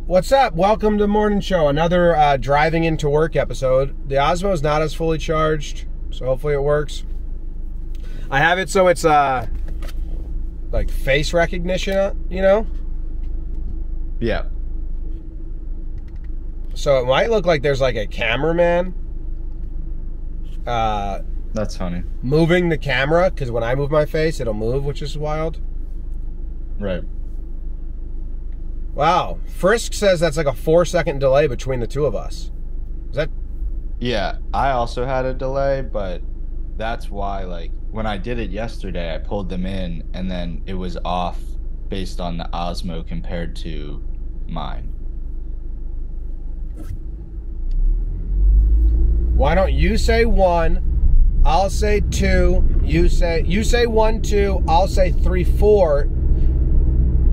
What's up? Welcome to the morning show. Another driving into work episode. The Osmo is not as fully charged, so hopefully it works. I have it so it's like face recognition, you know? Yeah. So it might look like there's like a cameraman That's funny. moving the camera, because when I move my face, it'll move, which is wild. Right. Wow. Frisk says that's like a 4-second delay between the two of us. Is that... Yeah, I also had a delay, but that's why, like, when I did it yesterday, I pulled them in and then it was off based on the Osmo compared to mine. Why don't you say 1, I'll say 2, you say 1, 2, I'll say 3, 4.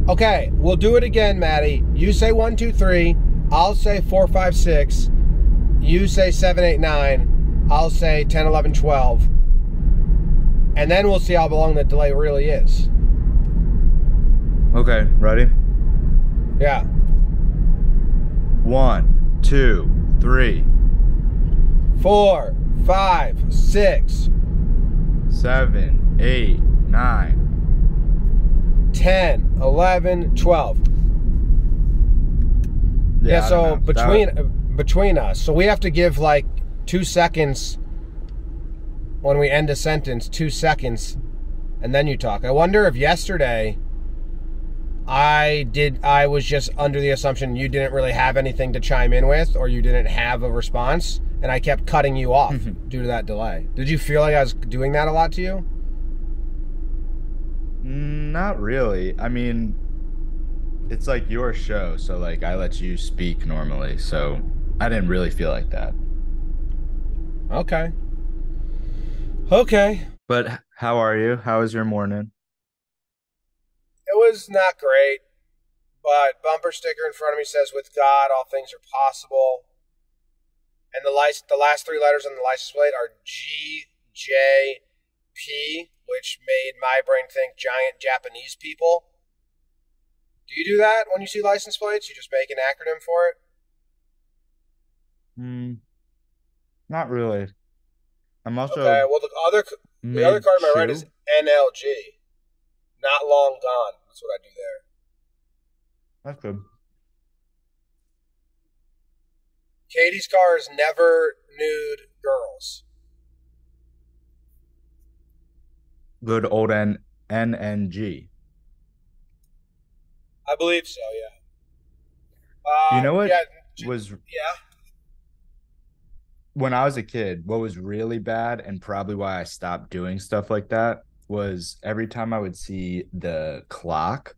Okay, we'll do it again, Maddie. You say 1, 2, 3, I'll say 4, 5, 6. You say 7, 8, 9, I'll say 10, 11, 12. And then we'll see how long the delay really is. Okay, ready? Yeah. 1, 2, 3, 4, 5, 6, 7, 8, 9. 10, 11, 12. Yeah, so between us. So we have to give like 2 seconds when we end a sentence, 2 seconds, and then you talk. I wonder if yesterday I was just under the assumption you didn't really have anything to chime in with, or you didn't have a response, and I kept cutting you off due to that delay. Did you feel like I was doing that a lot to you? Not really. I mean, it's like your show, so like I let you speak normally, so I didn't really feel like that. Okay. Okay. But how are you? How was your morning? It was not great, but bumper sticker in front of me says, "With God, all things are possible." And the last 3 letters on the license plate are GJP, which made my brain think giant Japanese people. Do you do that when you see license plates? You just make an acronym for it? Hmm, not really. I'm Okay, also well, the other mid card on my right is chew. NLG. Not long gone. That's what I do there. That's good. Katie's car is never nude girls. Good old NNG. I believe so, yeah. You know what Yeah, was yeah. when I was a kid, what was really bad and probably why I stopped doing stuff like that was every time I would see the clock,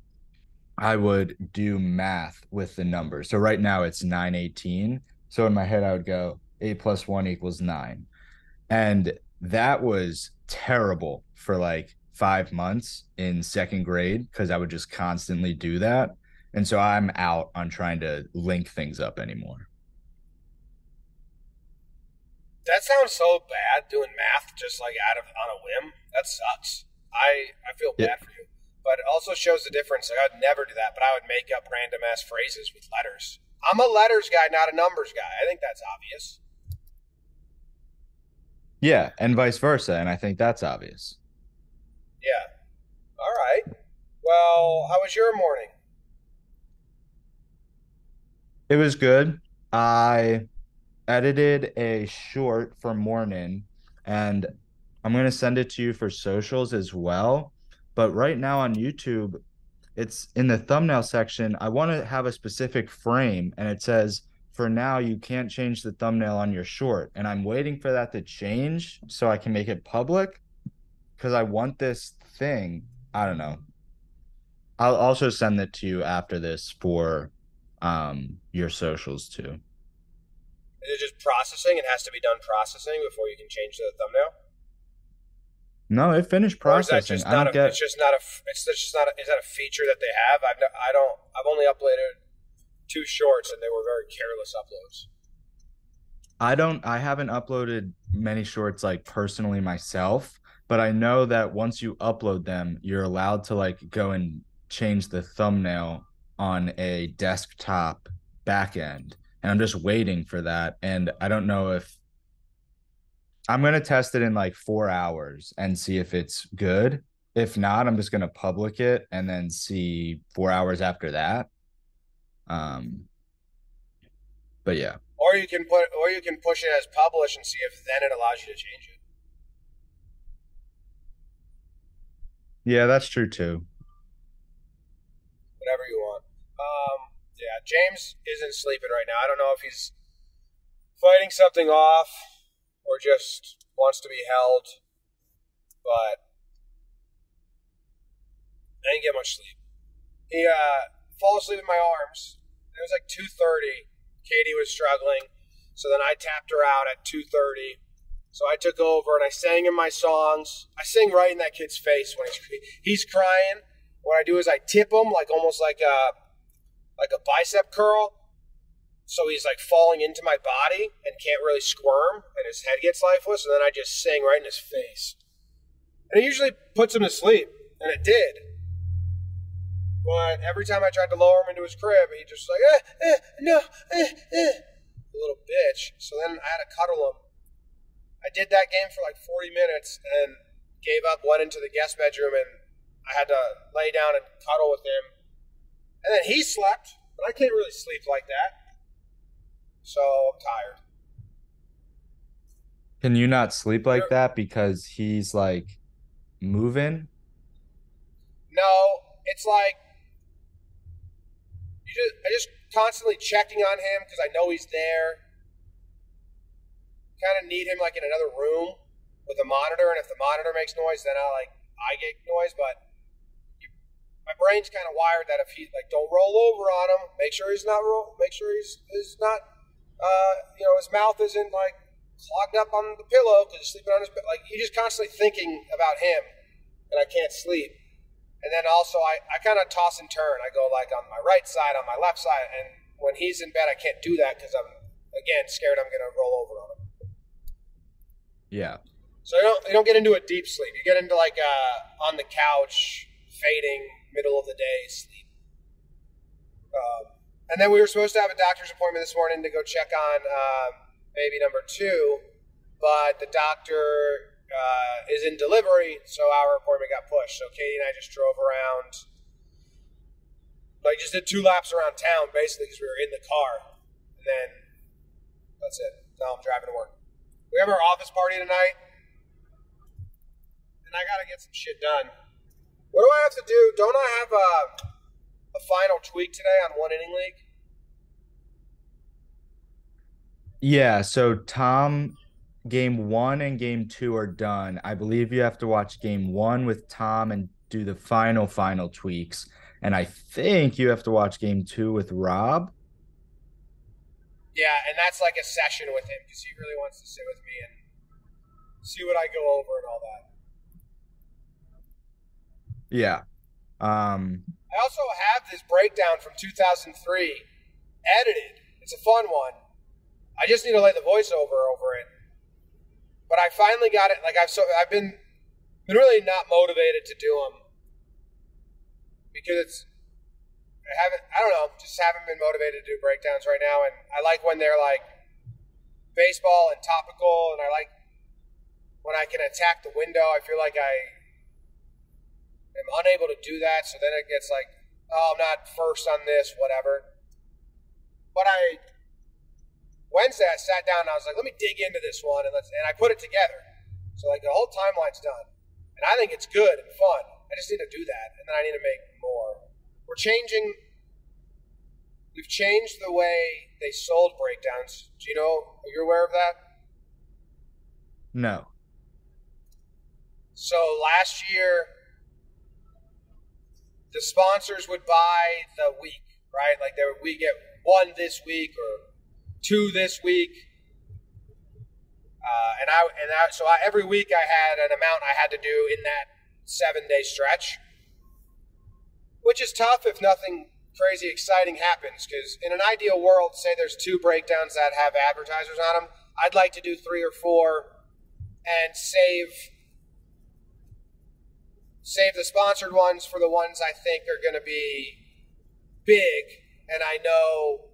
I would do math with the numbers. So right now it's 9:18. So in my head, I would go 8 plus 1 equals 9. And that was terrible for like 5 months in second grade because I would just constantly do that. And so I'm out on trying to link things up anymore. That sounds so bad doing math just like out of on a whim. That sucks. I feel Yeah. bad for you. But it also shows the difference. Like I would never do that, but I would make up random ass phrases with letters. I'm a letters guy, not a numbers guy. I think that's obvious. Yeah. And vice versa. And I think that's obvious. Yeah. All right. Well, how was your morning? It was good. I edited a short for morning and I'm going to send it to you for socials as well. But right now on YouTube, it's in the thumbnail section. I want to have a specific frame and it says, for now, you can't change the thumbnail on your short. And I'm waiting for that to change so I can make it public because I want this thing. I don't know. I'll also send it to you after this for your socials too. Is it just processing? It has to be done processing before you can change the thumbnail? No, it finished Or is that processing. just I not don't a? get It's just not a. It's just not. Is that a feature that they have? I don't. I've only uploaded 2 shorts, and they were very careless uploads. I haven't uploaded many shorts like personally myself, but I know that once you upload them, you're allowed to like go and change the thumbnail on a desktop back end. And I'm just waiting for that. And I don't know if I'm going to test it in like 4 hours and see if it's good. If not, I'm just going to public it and then see 4 hours after that. Um, but yeah. Or you can push it as published and see if then it allows you to change it. Yeah, that's true too. Whatever you want. Yeah, James isn't sleeping right now. I don't know if he's fighting something off or just wants to be held, but I didn't get much sleep. He fell asleep in my arms. It was like 2:30. Katie was struggling, so then I tapped her out at 2:30. So I took over and I sang him my songs. I sing right in that kid's face when he's crying. What I do is I tip him like almost like a bicep curl. So he's like falling into my body and can't really squirm, and his head gets lifeless. And then I just sing right in his face, and it usually puts him to sleep, and it did. But every time I tried to lower him into his crib, he just like, no, a little bitch. So then I had to cuddle him. I did that game for like 40 minutes and gave up, went into the guest bedroom, and I had to lay down and cuddle with him. And then he slept, but I can't really sleep like that. So I'm tired. Can you not sleep like that because he's like moving? No, it's like I just constantly checking on him because I know he's there. Kind of need him like in another room with a monitor, and if the monitor makes noise, then I get noise. But my brain's kind of wired that if he like don't roll over on him, make sure he's not his mouth isn't like clogged up on the pillow because he's sleeping on his bed. Like you're just constantly thinking about him, and I can't sleep. And then also I kind of toss and turn. I go like on my right side, on my left side, and when he's in bed, I can't do that because I'm again scared I'm gonna roll over on him. Yeah. So you don't get into a deep sleep. You get into like on the couch, fading, middle of the day sleep. And then we were supposed to have a doctor's appointment this morning to go check on baby number 2, but the doctor is in delivery, so our appointment got pushed. So Katie and I just drove around, like just did 2 laps around town basically because we were in the car, and then that's it. Now I'm driving to work. We have our office party tonight, and I gotta get some shit done. What do I have to do? Don't I have a final tweak today on 1 inning league? Yeah, so Tom, game 1 and game 2 are done. I believe you have to watch game 1 with Tom and do the final tweaks. And I think you have to watch game 2 with Rob. Yeah, and that's like a session with him because he really wants to sit with me and see what I go over and all that. Yeah. I also have this breakdown from 2003 edited. It's a fun one. I just need to lay the voiceover over it. But I finally got it. Like I've been really not motivated to do them because I don't know, just haven't been motivated to do breakdowns right now. And I like when they're like baseball and topical, and I like when I can attack the window. I feel like I am unable to do that, so then it gets like, oh, I'm not first on this, whatever. But Wednesday I sat down and I was like, let me dig into this one, and I put it together. So like the whole timeline's done, and I think it's good and fun. I just need to do that, and then I need to make more. We've changed the way they sold breakdowns. Do you know, are you aware of that? No. So last year, the sponsors would buy the week, right? Like we get 1 this week or 2 this week. So every week I had an amount I had to do in that 7-day stretch, which is tough if nothing crazy exciting happens. Because in an ideal world, say there's 2 breakdowns that have advertisers on them, I'd like to do 3 or 4 and save the sponsored ones for the ones I think are going to be big, and I know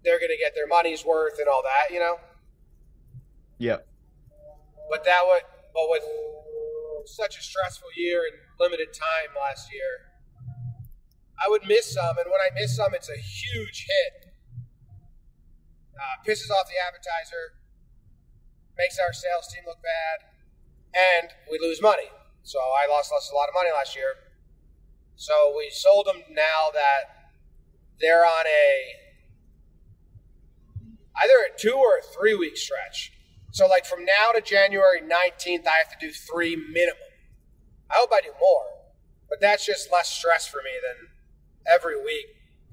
they're going to get their money's worth and all that, you know? Yep. But but with such a stressful year and limited time last year, I would miss some. And when I miss some, it's a huge hit. Pisses off the advertiser, makes our sales team look bad, and we lose money. So I lost a lot of money last year. So we sold them now that they're on either a 2 or a 3 week stretch. So like from now to January 19th, I have to do 3 minimum. I hope I do more, but that's just less stress for me than every week,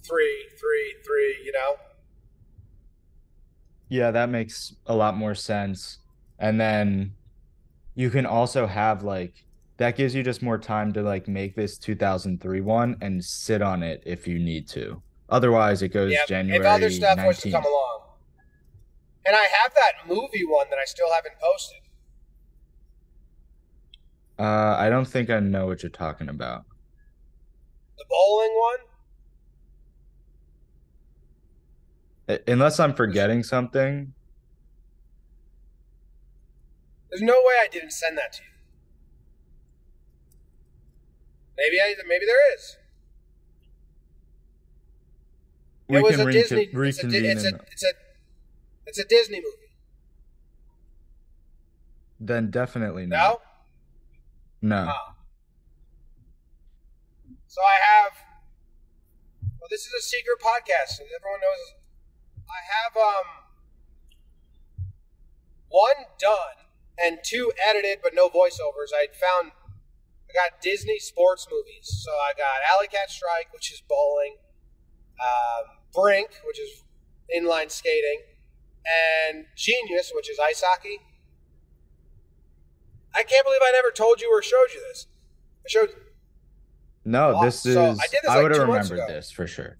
3, 3, 3, you know? Yeah, that makes a lot more sense. And then you can also have like that gives you just more time to like make this 2003 one and sit on it if you need to. Otherwise, it goes January if other stuff 19th. was to come along. And I have that movie one that I still haven't posted. I don't think I know what you're talking about. The bowling one? Unless I'm forgetting something. There's no way I didn't send that to you. Maybe there is. We it was can a Disney. reconvene. It's a Disney movie. Then definitely No. not. No. Oh. So I have. Well, this is a secret podcast, so everyone knows. I have 1 done and 2 edited, but no voiceovers. I got Disney sports movies. So I got Alley Cat Strike, which is bowling, Brink, which is inline skating, and Genius, which is ice hockey. I can't believe I never told you or showed you this. I showed. No, this is. So I did this I like would have 2 months remembered ago. this for sure.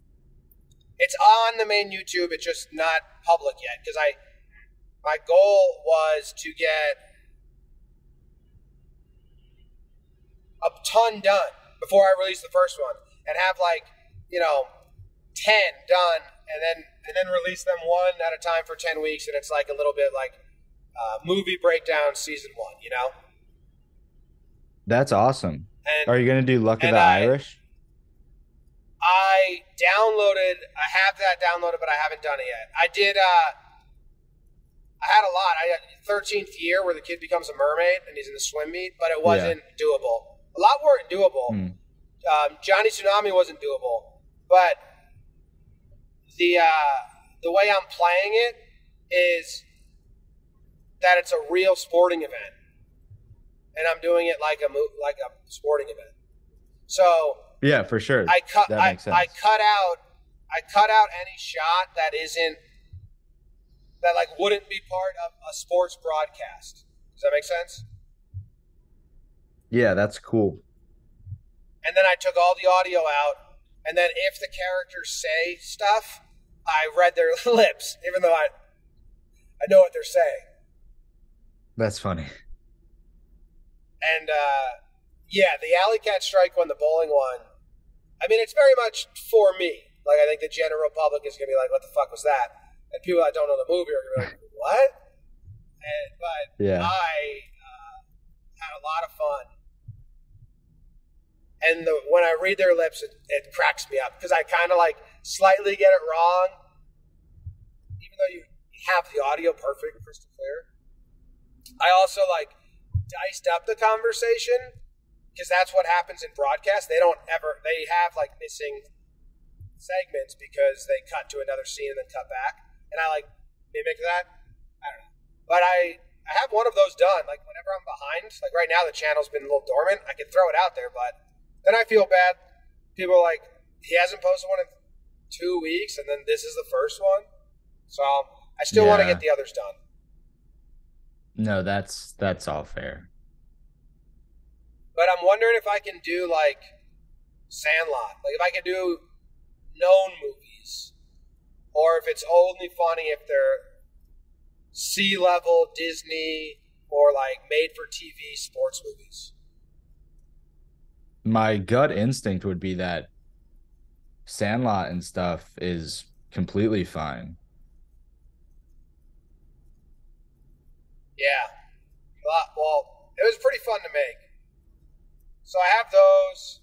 It's on the main YouTube. It's just not public yet because my goal was to get a ton done before I release the first one and have 10 done and then release them one at a time for 10 weeks. And it's like a little bit like movie breakdown season 1, you know? That's awesome. And are you going to do Luck of the Irish? I have that downloaded, but I haven't done it yet. I did, I had a lot. I had 13th year where the kid becomes a mermaid and he's in the swim meet, but it wasn't doable. A lot weren't doable. Johnny Tsunami wasn't doable, but the way I'm playing it is that it's a real sporting event, and I'm doing it like a sporting event. So yeah, for sure. That makes sense. I cut out any shot that wouldn't be part of a sports broadcast. Does that make sense? Yeah, that's cool. And then I took all the audio out, and then if the characters say stuff, I read their lips, even though I know what they're saying. That's funny. And the Alley Cat Strike one, the bowling one, I mean, it's very much for me. Like, I think the general public is going to be like, what the fuck was that? And people that don't know the movie are going to be like, what? But I had a lot of fun. And when I read their lips, it cracks me up because I kind of slightly get it wrong, even though you have the audio perfect, crystal clear. I also diced up the conversation because that's what happens in broadcast. They have missing segments because they cut to another scene and then cut back, and I mimic that. I don't know, but I have one of those done. Whenever I'm behind, right now the channel's been a little dormant. I can throw it out there, but then I feel bad. People are like, he hasn't posted one in 2 weeks, and then this is the first one. So I still want to get the others done. No, that's all fair. But I'm wondering if I can do Sandlot. If I can do known movies, or if it's only funny if they're C-level Disney or made for TV sports movies. My gut instinct would be that Sandlot and stuff is completely fine. Yeah. Well, it was pretty fun to make. So I have those.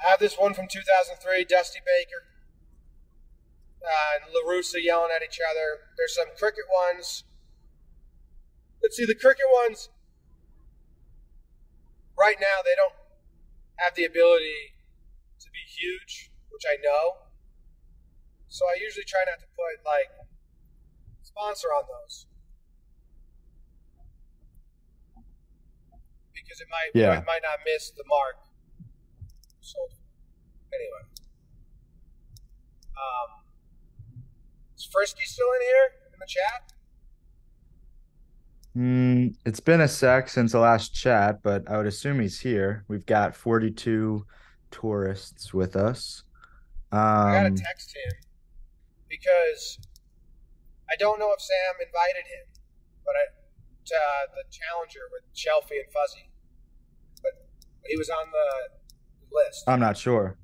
I have this one from 2003, Dusty Baker and LaRussa yelling at each other. There's some cricket ones. Let's see, the cricket ones, right now, they don't have the ability to be huge, which I know. So I usually try not to put, like, sponsor on those. Because Yeah. it might not miss the mark. So, anyway. Is Frisky still in here in the chat? It's been a sec since the last chat, but I would assume he's here. We've got 42 tourists with us. I gotta Um, text him because I don't know if Sam invited him, but to the challenger with Shelfie and Fuzzy, but he was on the list. I'm not sure.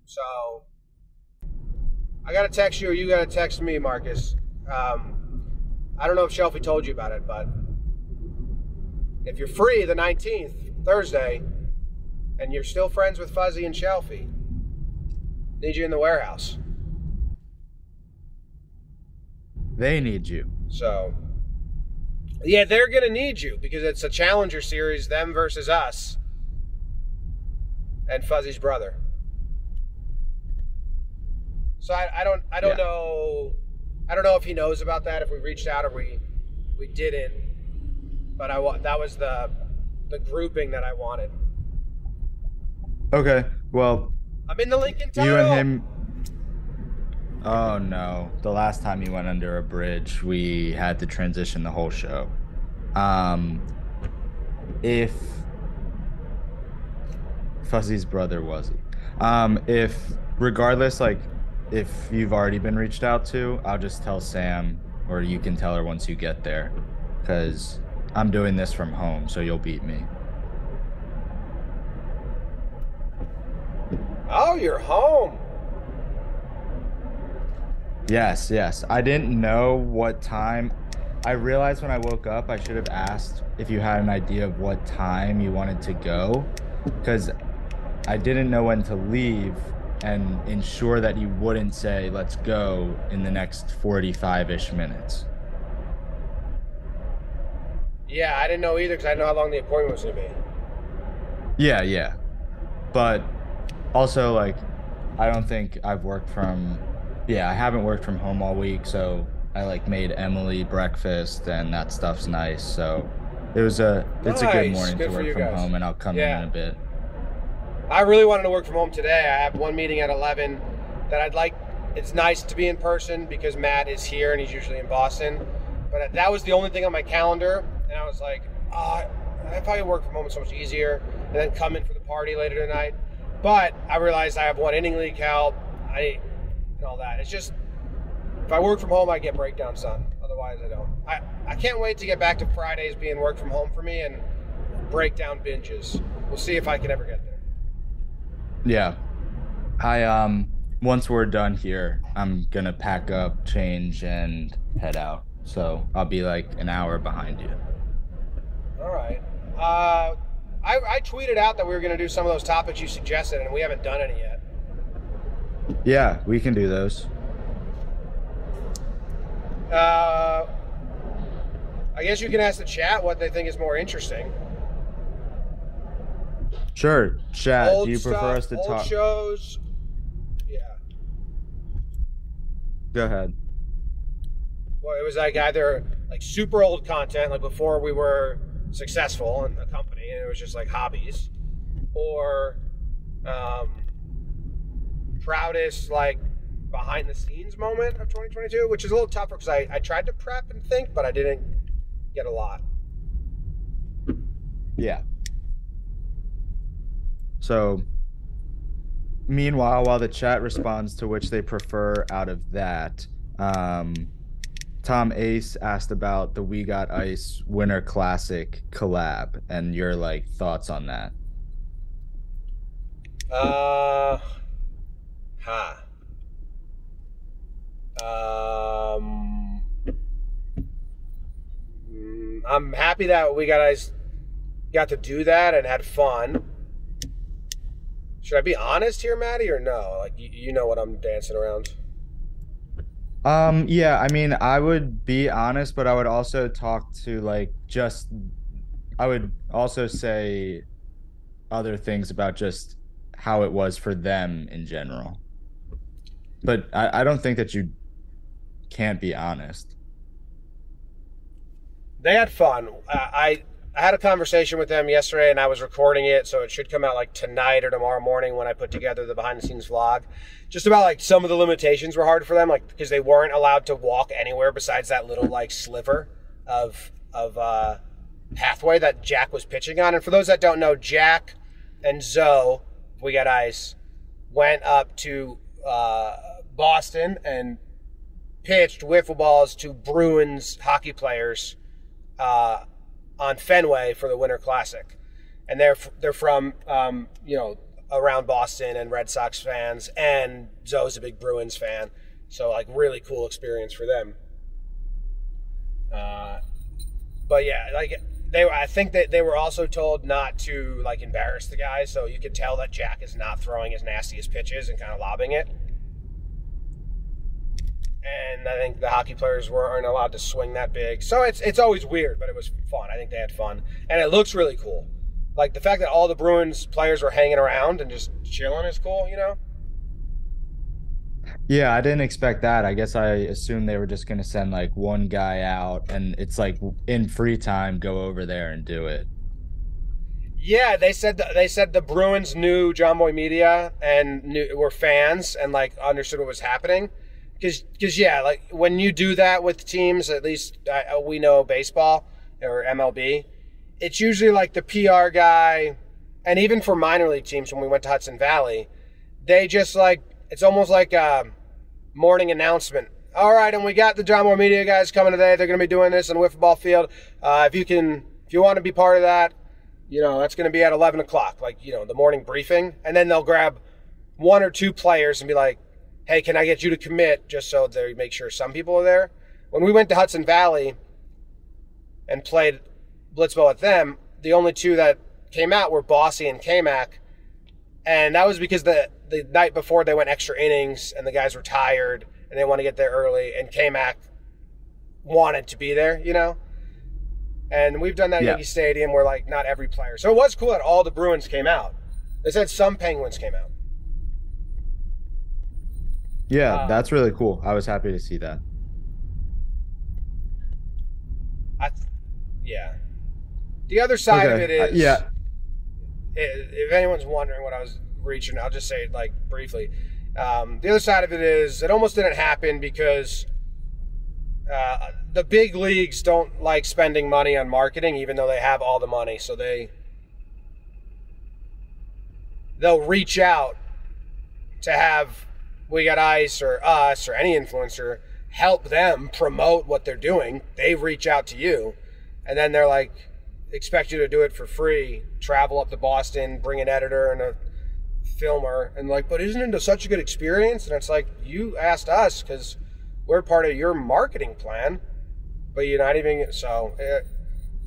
So I gotta text you, or you gotta text me, Marcus. I don't know if Shelfie told you about it, but if you're free the 19th, Thursday, and you're still friends with Fuzzy and Shelfie, need you in the warehouse. They need you. So, yeah, they're going to need you because it's a challenger series, them versus us and Fuzzy's brother. So I don't Yeah. know. I don't know if he knows about that, if we reached out or we didn't. But that was the grouping that I wanted. Okay. Well, I'm in the Lincoln tunnel. you and him. Oh no. The last time you went under a bridge, we had to transition the whole show. If Fuzzy's brother was he? If regardless, like if you've already been reached out to, I'll just tell Sam, or you can tell her once you get there, because I'm doing this from home, so you'll beat me. Oh, you're home. Yes, yes. I didn't know what time. I realized when I woke up, I should have asked if you had an idea of what time you wanted to go, because I didn't know when to leave and ensure that you wouldn't say, let's go in the next 45-ish minutes. Yeah, I didn't know either because I didn't know how long the appointment was going to be. Yeah, yeah. But also, like, I don't think I've worked from, yeah, I haven't worked from home all week, so I like made Emily breakfast and that stuff's nice. So it's a good Nice. morning Good to for work you from guys. home, and I'll come in Yeah. a bit. I really wanted to work from home today. I have one meeting at 11 that I'd like. It's nice to be in person because Matt is here and he's usually in Boston. But that was the only thing on my calendar. And I was like, I probably work from home is so much easier. And then come in for the party later tonight. But I realized I have one inning league help. And all that. It's just, if I work from home, I get breakdown sun. Otherwise, I don't. I can't wait to get back to Fridays being work from home for me and breakdown binges. We'll see if I can ever get there. Yeah. Once we're done here, I'm gonna pack up, change, and head out. So I'll be like an hour behind you. All right. I tweeted out that we were going to do some of those topics you suggested, and we haven't done any yet. Yeah, we can do those. I guess you can ask the chat what they think is more interesting. Sure. Chat, Old do you prefer stuff, us to old talk? shows. Yeah. Go ahead. Well, it was like either like super old content, like before we were successful in the company, and it was just like hobbies, or proudest like behind the scenes moment of 2022, which is a little tougher because I tried to prep and think, but I didn't get a lot. Yeah. So, meanwhile, while the chat responds to which they prefer out of that, Tom Ace asked about the We Got Ice Winter Classic collab and your like thoughts on that. I'm happy that we guys got to do that and had fun. Should I be honest here, Maddie, or no? Like, you know what I'm dancing around. Yeah, I mean, I would be honest, but I would also talk to like just I would also say other things about just how it was for them in general. But I don't think that you can't be honest. They had fun. I had a conversation with them yesterday, and I was recording it, so it should come out like tonight or tomorrow morning when I put together the behind the scenes vlog. Just about like some of the limitations were hard for them, like because they weren't allowed to walk anywhere besides that little like sliver of pathway that Jack was pitching on. And for those that don't know, Jack and Zoe, We Got Ice, went up to Boston and pitched wiffle balls to Bruins hockey players on Fenway for the Winter Classic, and they're from around Boston and Red Sox fans, and Zoe's a big Bruins fan, so like really cool experience for them. But yeah, like I think that they were also told not to like embarrass the guys, so you could tell that Jack is not throwing his nastiest pitches and kind of lobbing it. And I think the hockey players weren't allowed to swing that big. So it's always weird, but it was fun. I think they had fun. And it looks really cool. Like, the fact that all the Bruins players were hanging around and just chilling is cool, you know? Yeah, I didn't expect that. I guess I assumed they were just going to send like one guy out and it's like in free time, go over there and do it. Yeah, they said the Bruins knew Jomboy Media and were fans and like understood what was happening. Because yeah, like when you do that with teams, at least we know baseball or MLB, it's usually like the PR guy, and even for minor league teams when we went to Hudson Valley, they just like, it's almost like a morning announcement. All right, and we got the Jomboy Media guys coming today. They're going to be doing this on the wiffle ball field. If you want to be part of that, that's going to be at 11 o'clock, like, the morning briefing. And then they'll grab one or two players and be like, hey, can I get you to commit, just so they make sure some people are there? When we went to Hudson Valley and played Blitzball with them, the only two that came out were Bossy and K-Mac. And that was because the night before they went extra innings and the guys were tired and they want to get there early, and K-Mac wanted to be there, And we've done that at Yankee Stadium where, like, not every player. So it was cool that all the Bruins came out. They said some Penguins came out. Yeah, that's really cool. I was happy to see that. Yeah. The other side of it is... yeah. If anyone's wondering what I was reaching, I'll just say it, like, briefly. The other side of it is it almost didn't happen because the big leagues don't like spending money on marketing, even though they have all the money. So they'll reach out to have We Got Ice or us or any influencer help them promote what they're doing. They reach out to you, and then they're like, expect you to do it for free, travel up to Boston, bring an editor and a filmer, and like, but isn't it such a good experience? And it's like, you asked us because we're part of your marketing plan, but you're not even. So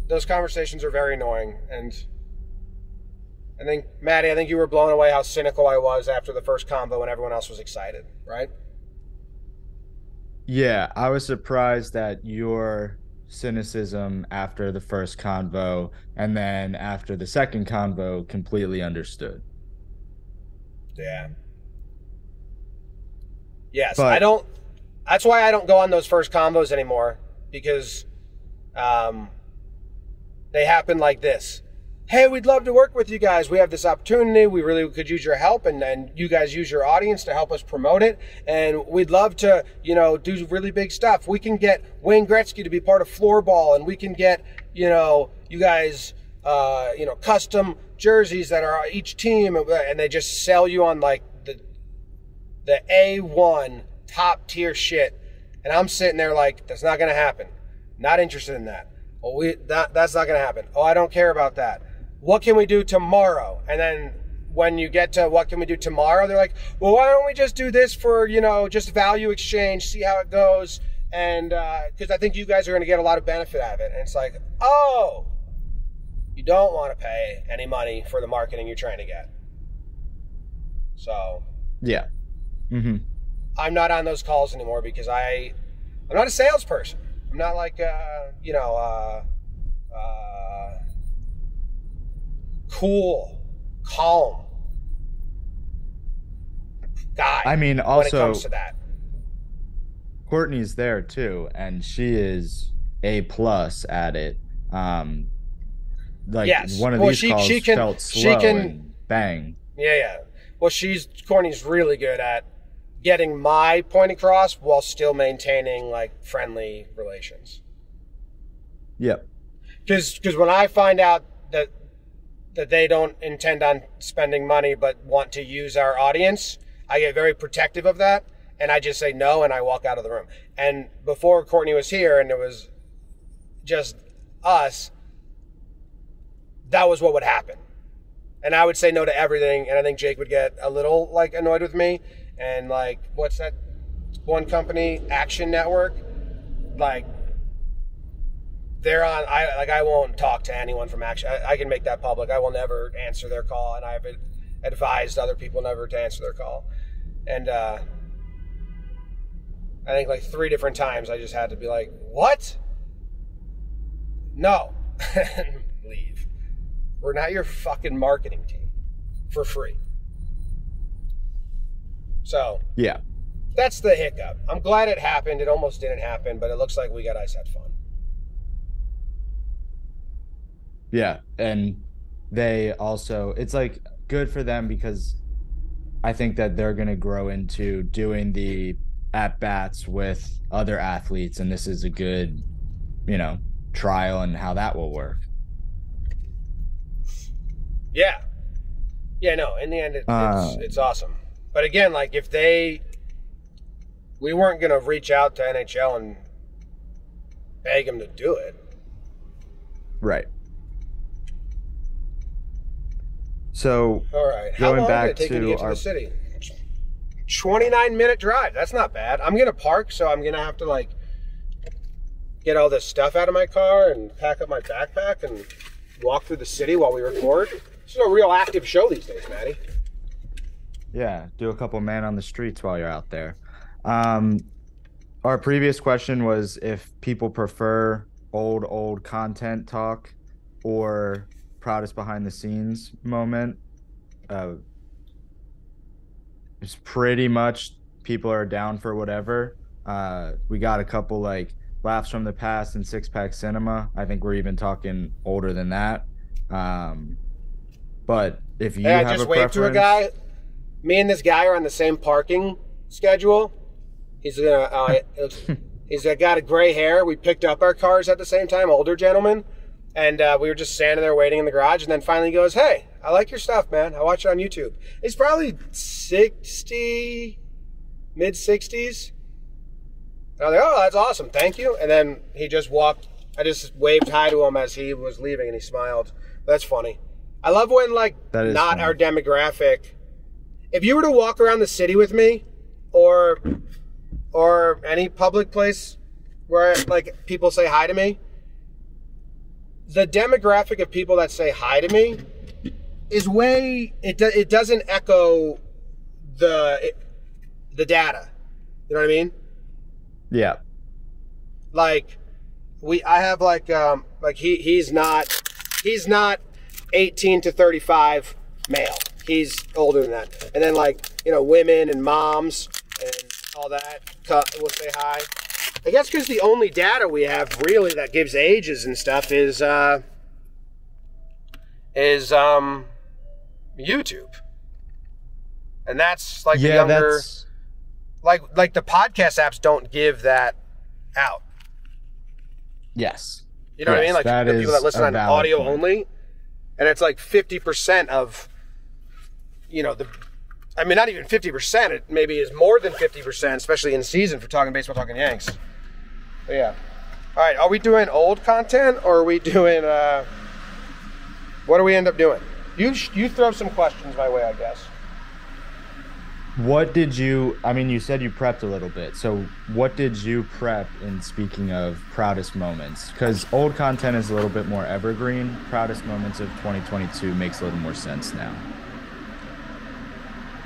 those conversations are very annoying. And I think, Maddie, I think you were blown away how cynical I was after the first combo when everyone else was excited, right? Yeah, I was surprised at your cynicism after the first convo, and then after the second convo, completely understood. Yeah. Yes, but that's why I don't go on those first combos anymore, because they happen like this. Hey, we'd love to work with you guys. We have this opportunity. We really could use your help, and you guys use your audience to help us promote it. And we'd love to, do really big stuff. We can get Wayne Gretzky to be part of Floorball, and we can get, you guys, custom jerseys that are each team, and they just sell you on like the A1 top tier shit. And I'm sitting there like, that's not going to happen. Not interested in that. Well, that's not going to happen. Oh, I don't care about that. What can we do tomorrow? And then when you get to what can we do tomorrow, they're like, well, why don't we just do this for, just value exchange, see how it goes. And because I think you guys are going to get a lot of benefit out of it. And it's like, oh, you don't want to pay any money for the marketing you're trying to get. So yeah. Mm-hmm. I'm not on those calls anymore because I'm not a salesperson. I'm not like, cool, calm guy. I mean, also, when it comes to that. Courtney's there too, and she is A+ at it. Yes. One of these calls felt slow and bang. Yeah. Well, Courtney's really good at getting my point across while still maintaining like friendly relations. Yep. Because when I find out that they don't intend on spending money but want to use our audience, I get very protective of that, and I just say no and I walk out of the room. And before Courtney was here and it was just us, that was what would happen. And I would say no to everything, and I think Jake would get a little like annoyed with me. And like, what's that one company, Action Network? Like, they're on. I won't talk to anyone from Action. I can make that public. I will never answer their call, and I've advised other people never to answer their call. And I think like 3 different times I just had to be like, what? No. Leave. We're not your fucking marketing team for free. So, yeah, that's the hiccup. I'm glad it happened. It almost didn't happen, but it looks like we got Ice Had Fun. Yeah, and they also, it's like good for them because I think that they're going to grow into doing the at-bats with other athletes, and this is a good, trial and how that will work. Yeah. Yeah, no, in the end, it's awesome. But again, like if we weren't going to reach out to NHL and beg them to do it. Right. So, all right. How long did it take you to get to the city? 29-minute drive. That's not bad. I'm going to park, so I'm going to have to like get all this stuff out of my car and pack up my backpack and walk through the city while we record. This is a real active show these days, Maddie. Yeah, do a couple man on the streets while you're out there. Our previous question was if people prefer old content talk or proudest behind the scenes moment. It's pretty much people are down for whatever. We got a couple like laughs from the past and Six Pack Cinema. I think we're even talking older than that. But if you have just a waved to a guy. Me and this guy are on the same parking schedule. He's got a gray hair. We picked up our cars at the same time, older gentleman, and we were just standing there waiting in the garage. And then finally he goes, "Hey, I like your stuff, man. I watch it on YouTube." He's probably 60, mid-60s. And I was like, "Oh, that's awesome, thank you." And then he just walked. I just waved hi to him as he was leaving, and he smiled. That's funny. I love when not funny. Our demographic. If you were to walk around the city with me, or any public place where like people say hi to me, the demographic of people that say hi to me is it doesn't echo the data. You know what I mean? Yeah. Like I have he's not 18 to 35 male. He's older than that. And then women and moms and all that will say hi. I guess because the only data we have really that gives ages and stuff is YouTube. And that's like the younger, like the podcast apps don't give that out. Yes. You know what I mean? Like the people that listen on audio only. And it's like 50% of, not even 50%. It maybe is more than 50%, especially in season for Talking Baseball, Talking Yanks. But yeah. All right. Are we doing old content or are we doing, what do we end up doing? You throw some questions my way, I guess. What did you, I mean, you said you prepped a little bit. So what did you prep in speaking of proudest moments? Because old content is a little bit more evergreen. Proudest moments of 2022 makes a little more sense now.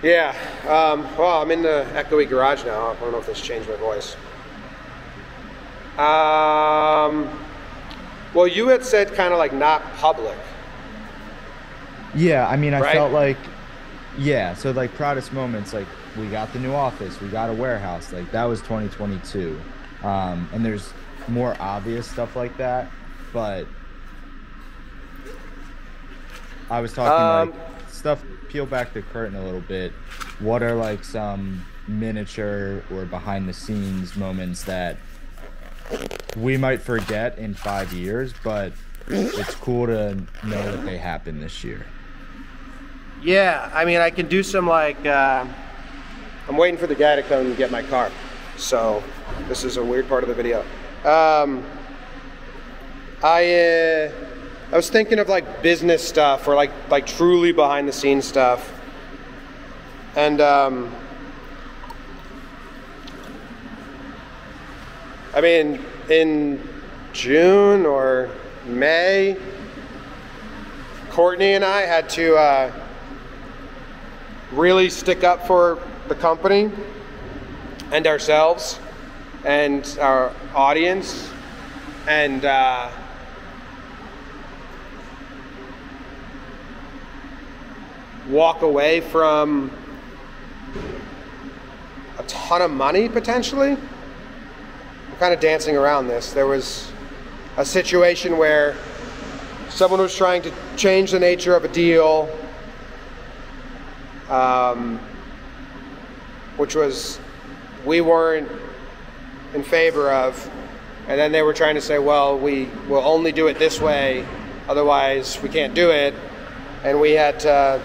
Yeah. Well, I'm in the echoey garage now. I don't know if this changed my voice. Well, you had said kind of like not public. Yeah, I mean, I Right? felt like, yeah, so like proudest moments, like we got the new office, we got a warehouse, like that was 2022. And there's more obvious stuff like that, but I was talking like stuff, peel back the curtain a little bit. What are like some miniature or behind the scenes moments that we might forget in 5 years, but it's cool to know that they happened this year? Yeah, I mean, I can do some like, I'm waiting for the guy to come and get my car. So this is a weird part of the video. I was thinking of like business stuff or like truly behind the scenes stuff. And I mean, in June or May, Courtney and I had to really stick up for the company and ourselves and our audience, and walk away from a ton of money potentially. I'm kind of dancing around this. There was a situation where someone was trying to change the nature of a deal, which was we weren't in favor of, and then they were trying to say, well, we will only do it this way, otherwise we can't do it. And we had to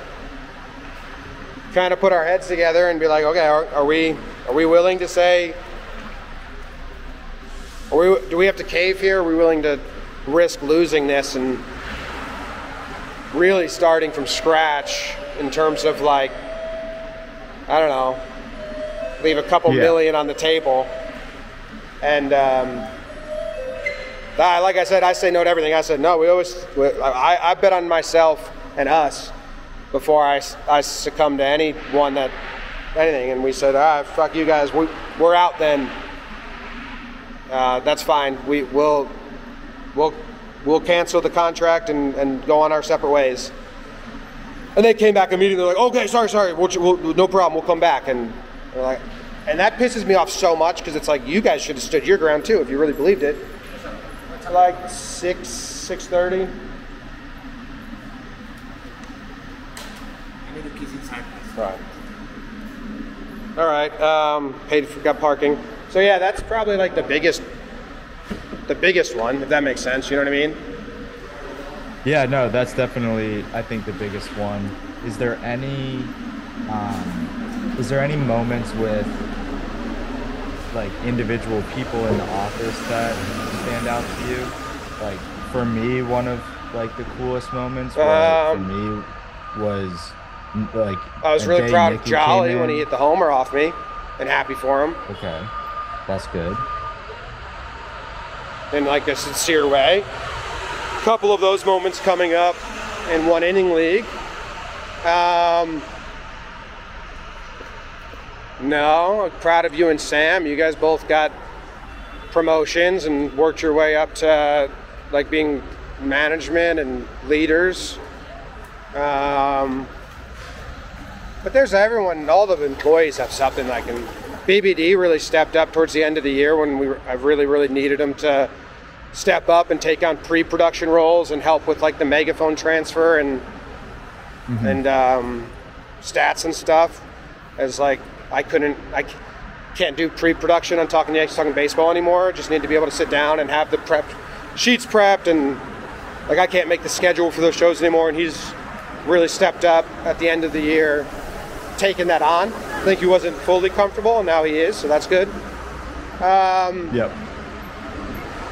kind of put our heads together and be like, okay, are we willing to say, do we have to cave here? Are we willing to risk losing this and really starting from scratch in terms of like, I don't know, leave a couple million on the table? And like I said, I say no to everything. I said no. I bet on myself and us before I succumb to anything. And we said, fuck you guys. We're out then. That's fine. We'll cancel the contract and go on our separate ways. And they came back immediately, like, okay, sorry, we'll, no problem, we'll come back. And they're like, and that pisses me off so much because it's like, you guys should have stood your ground too if you really believed it. Like 6:30. I need the keys inside. All right. Got parking. So yeah, that's probably like the biggest one, if that makes sense. You know what I mean? Yeah, no, that's definitely, I think, the biggest one. Is there any moments with like individual people in the office that stand out to you? Like for me, one of like the coolest moments for me was like I was really proud of Jolly when he hit the homer off me, and happy for him. Okay, that's good. In like a sincere way. Couple of those moments coming up in one inning league. No, I'm proud of you and Sam. You guys both got promotions and worked your way up to like being management and leaders. But there's everyone, all the employees have something like, and BBD really stepped up towards the end of the year when I really needed them to step up and take on pre-production roles and help with like the megaphone transfer and stats and stuff. As like I can't do pre-production on talking baseball anymore. Just need to be able to sit down and have the sheets prepped, and like I can't make the schedule for those shows anymore. And he's really stepped up at the end of the year, taking that on. I think he wasn't fully comfortable, and now he is, so that's good. Yep.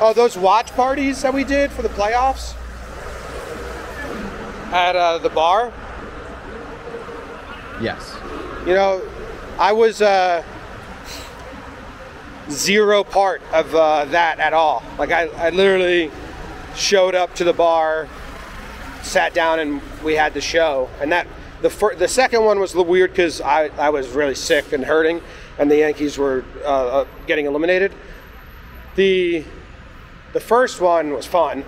Oh, those watch parties that we did for the playoffs at the bar. Yes. You know, I was zero part of that at all. Like I literally showed up to the bar, sat down, and we had the show. And that the second one was a little weird because I was really sick and hurting, and the Yankees were getting eliminated. The first one was fun,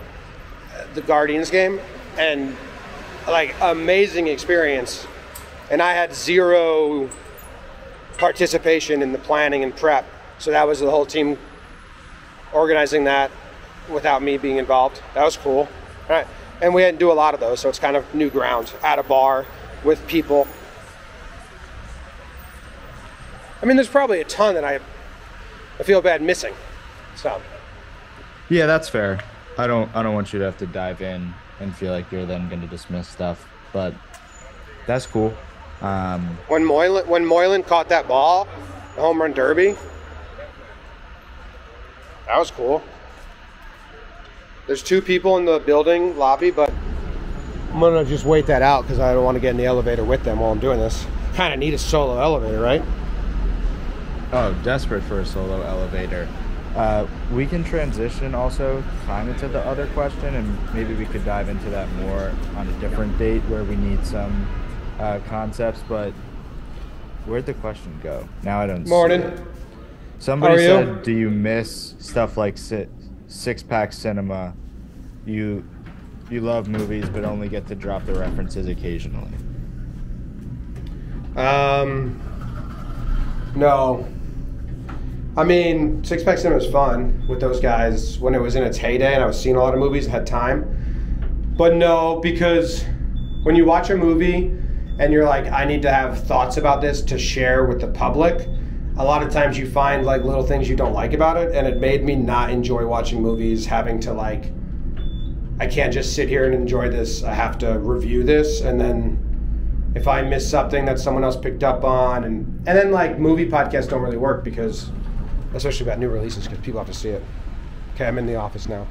the Guardians game, and like amazing experience. And I had zero participation in the planning and prep, so that was the whole team organizing that without me being involved. That was cool. All right. And we didn't do a lot of those, so it's kind of new ground at a bar with people. I mean, there's probably a ton that I feel bad missing. So Yeah, that's fair. I don't want you to have to dive in and feel like you're then going to dismiss stuff, but that's cool. When Moylan caught that ball, the home run derby, that was cool. There's 2 people in the building lobby, but I'm gonna just wait that out because I don't want to get in the elevator with them while I'm doing this. Kind of need a solo elevator, right? Oh, desperate for a solo elevator. We can transition also kind of to the other question, and maybe we could dive into that more on a different date where we need some concepts, but where'd the question go? Now I don't Morning. see it. Somebody How are said, do you miss stuff like six-pack cinema? You love movies but only get to drop the references occasionally. No. I mean, Six Pack Cinema was fun with those guys when it was in its heyday and I was seeing a lot of movies and had time. But no, because when you watch a movie and you're like, I need to have thoughts about this to share with the public, a lot of times you find like little things you don't like about it, and it made me not enjoy watching movies, having to like, I can't just sit here and enjoy this. I have to review this, and then if I miss something that someone else picked up on, and then like movie podcasts don't really work because, especially about new releases, because people have to see it. Okay, I'm in the office now.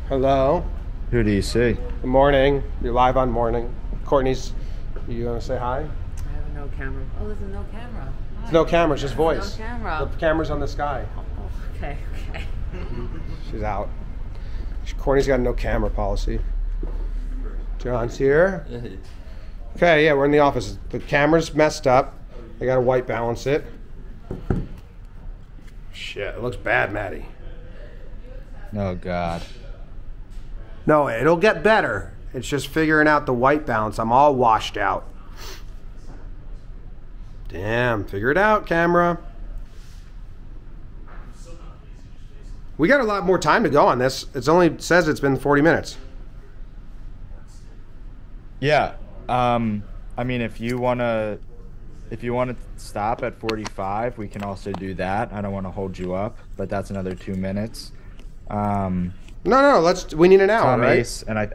Hello. Who do you see? Good morning. You're live on Morning. Courtney's, you want to say hi? I have no camera. Oh, there's no camera. There's no camera, it's just voice. No camera. The camera's on the sky. Oh, okay. She's out. Courtney's got a no camera policy. John's here. Okay, yeah, we're in the office. The camera's messed up. I gotta white balance it. Shit, it looks bad, Maddie. Oh, God. No, it'll get better. It's just figuring out the white balance. I'm all washed out. Damn, figure it out, camera. We got a lot more time to go on this. It only says it's been 40 minutes. Yeah. I mean, if you want to stop at 45, we can also do that. I don't want to hold you up, but that's another 2 minutes. No, we need an hour, Tom right? Ace and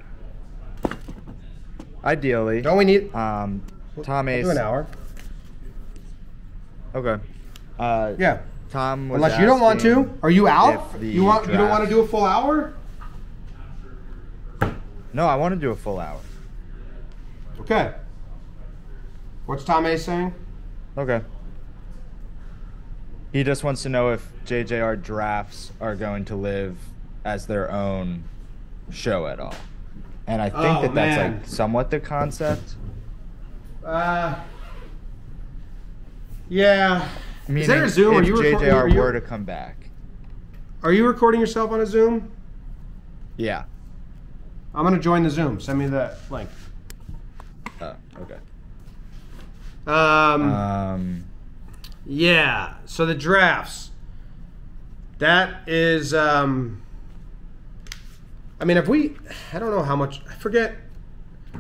ideally. Don't we need Tom we'll Ace. do an hour? Okay. Yeah. Tom was Unless you don't want to. Are you out? if the You don't draft- want to do a full hour? No, I want to do a full hour. Okay. What's Tom A saying? Okay. He just wants to know if JJR drafts are going to live as their own show at all. And I think that's like somewhat the concept. Yeah. Meaning, Is there a Zoom? if Are you JJR were to come back. Are you recording yourself on a Zoom? Yeah. I'm gonna join the Zoom. Send me the link. Oh, okay. Yeah. So the drafts. That is. I mean, I don't know how much. I forget.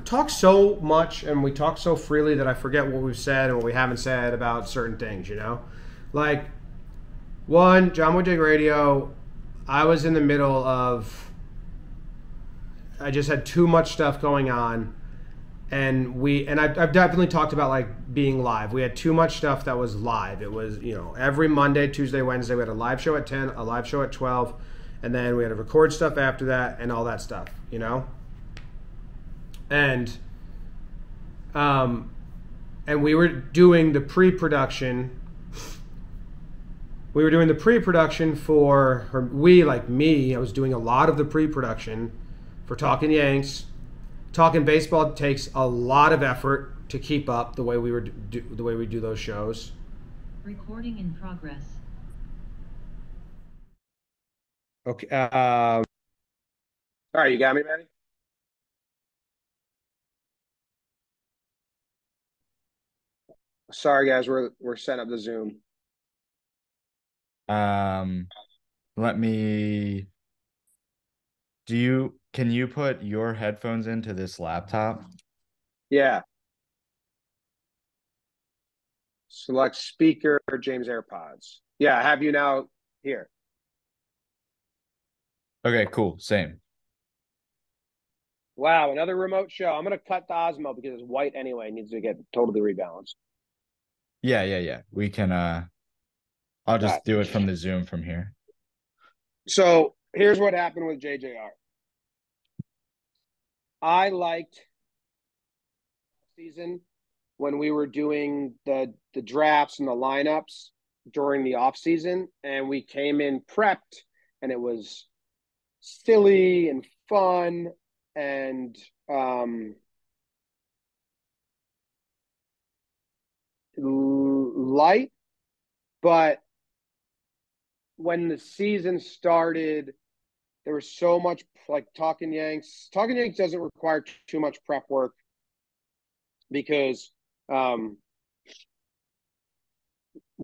Talk so much and we talk so freely that I forget what we've said and what we haven't said about certain things, you know? Like, one, Jomboy Radio, I was in the middle of, I just had too much stuff going on, and I've definitely talked about like being live. We had too much stuff that was live. It was, you know, every Monday, Tuesday, Wednesday, we had a live show at 10, a live show at 12, and then we had to record stuff after that and all that stuff, you know? And and we were doing the pre-production. We were doing the pre-production for, or we, like me, I was doing a lot of the pre-production for Talking Yanks. Talking Baseball takes a lot of effort to keep up the way we do those shows. Recording in progress. Okay. All right, you got me, Manny? Sorry, guys, we're setting up the Zoom. Let me. Can you put your headphones into this laptop? Yeah. Select speaker, James AirPods. Yeah, I have you now here. Okay, cool. Same. Wow, another remote show. I'm going to cut the Osmo because it's white anyway. It needs to get totally rebalanced. Yeah. We can I'll just do it from the Zoom from here. So here's what happened with JJR. I liked season when we were doing the drafts and the lineups during the off season, and we came in prepped, and it was silly and fun and light. But when the season started, there was so much like Talking Yanks. Talking Yanks doesn't require too much prep work because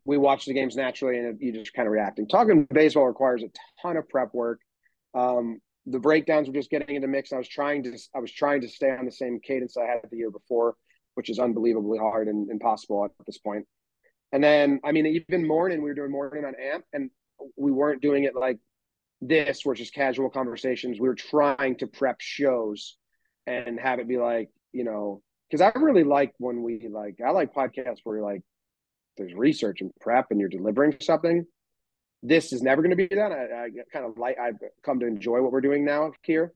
we watch the games naturally and you just kind of reacting. Talking Baseball requires a ton of prep work. The breakdowns were just getting into mix. I was trying to stay on the same cadence I had the year before, which is unbelievably hard and impossible at this point. And then, I mean, even morning, we were doing morning on AMP, and we weren't doing it like this, which is casual conversations. We were trying to prep shows and have it be like, because I really like when I like podcasts where you're like, there's research and prep and you're delivering something. This is never going to be that. I kind of like, I've come to enjoy what we're doing now here.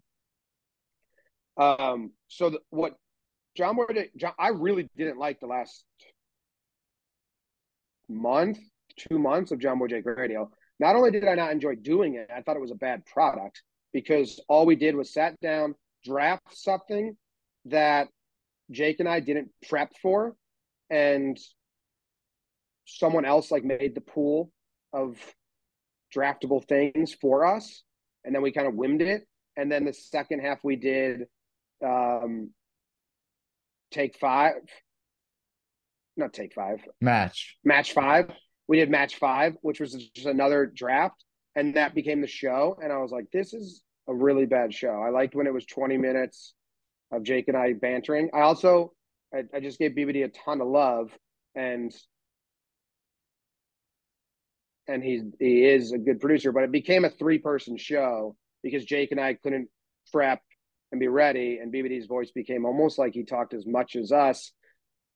What Jomboy did, I really didn't like the last month, 2 months of Jomboy Jake Radio. Not only did I not enjoy doing it, I thought it was a bad product because all we did was sat down, draft something that Jake and I didn't prep for, and someone else like made the pool of draftable things for us, and then we kind of whimmed it. And then the second half we did match 5. We did match 5, which was just another draft, and that became the show. And I was like, this is a really bad show. I liked when it was 20 minutes of Jake and I bantering. I just gave BBD a ton of love, and he is a good producer, but it became a 3-person show because Jake and I couldn't prep and be ready, and BBD's voice became almost like he talked as much as us.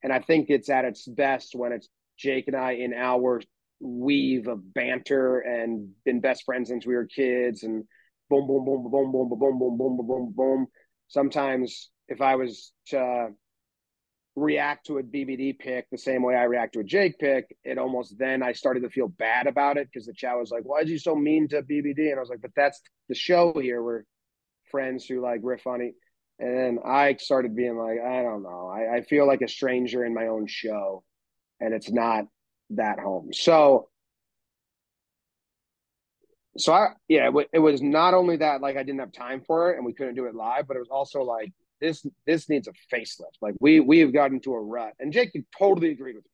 And I think it's at its best when it's Jake and I in our weave of banter and been best friends since we were kids, and boom, boom, boom, boom, boom, boom, boom, boom, boom, boom, boom, boom. Sometimes if I was to react to a BBD pick the same way I react to a Jake pick, then I started to feel bad about it because the chat was like, why is he so mean to BBD? And I was like, but that's the show here. We're friends who like riff on it. And then I started being like, I don't know. I feel like a stranger in my own show, and it's not that home. It was not only that, like, I didn't have time for it and we couldn't do it live, but it was also like, this needs a facelift. Like we have gotten to a rut, and Jake totally agreed with me.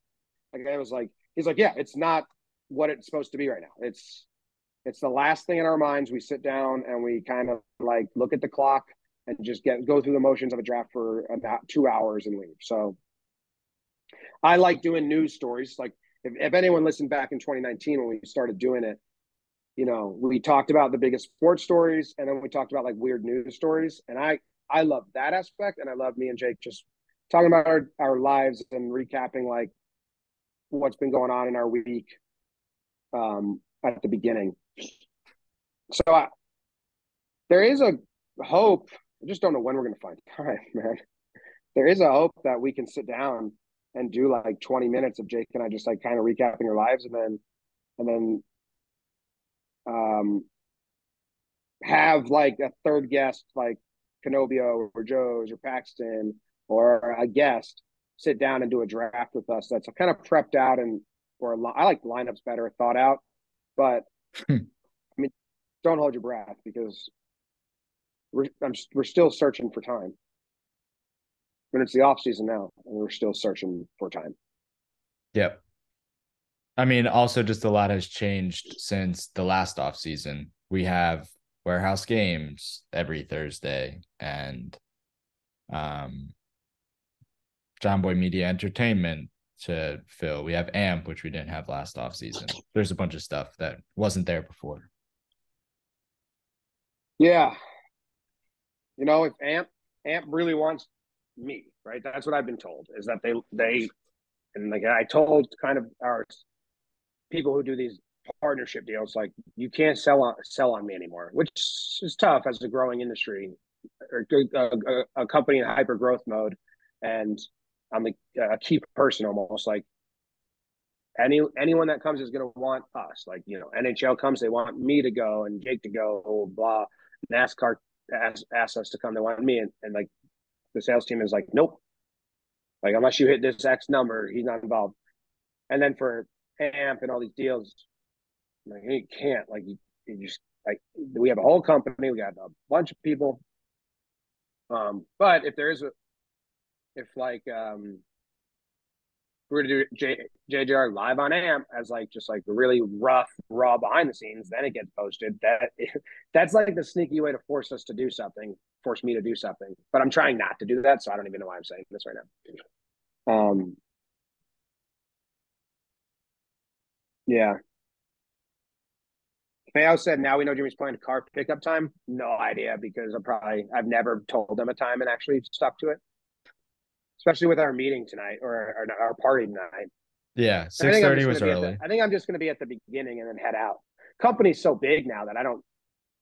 Like I was like, he's like, yeah, it's not what it's supposed to be right now. It's the last thing in our minds. We sit down and we kind of like look at the clock and just go through the motions of a draft for about 2 hours and leave. So I like doing news stories. Like if anyone listened back in 2019 when we started doing it, we talked about the biggest sports stories, and then we talked about like weird news stories. And I love that aspect, and I love me and Jake just talking about our lives and recapping like what's been going on in our week at the beginning. So there is a hope. I just don't know when we're going to find time, man. There is a hope that we can sit down and do like 20 minutes of Jake and I just like kind of recapping our lives, and then have like a third guest like Canobio or Joe's or Paxton or a guest sit down and do a draft with us that's kind of prepped out, and I like lineups better thought out, but I mean, don't hold your breath because we're still searching for time. When it's the off season now, and we're still searching for time. Yep. I mean, also just a lot has changed since the last off season. We have warehouse games every Thursday and Jomboy Media Entertainment to fill. We have AMP, which we didn't have last off season. There's a bunch of stuff that wasn't there before. Yeah. You know, if AMP really wants me, right? That's what I've been told, is that they and like I told kind of our people who do these partnership deals, like you can't sell on me anymore, which is tough as a growing industry or a company in hyper growth mode, and I'm a key person almost. Like anyone that comes is going to want us. Like, you know, NHL comes, they want me to go and Jake to go. Blah. NASCAR asks us to come, they want me, and like the sales team is like, nope. Like unless you hit this X number, he's not involved. And then for AMP and all these deals, like you can't, like you just like we have a whole company, we got a bunch of people. But if there is if like we're to do JJR live on AMP as like just like really rough, raw behind the scenes, then it gets posted. That's like the sneaky way to force us to do something, force me to do something. But I'm trying not to do that, so I don't even know why I'm saying this right now. Yeah. Mayo said, now we know Jimmy's playing car pickup time. No idea, because I've never told them a time and actually stuck to it. Especially with our meeting tonight or our party tonight. Yeah, 6:30 was early. I think I'm just going to be at the beginning and then head out. Company's so big now that I don't.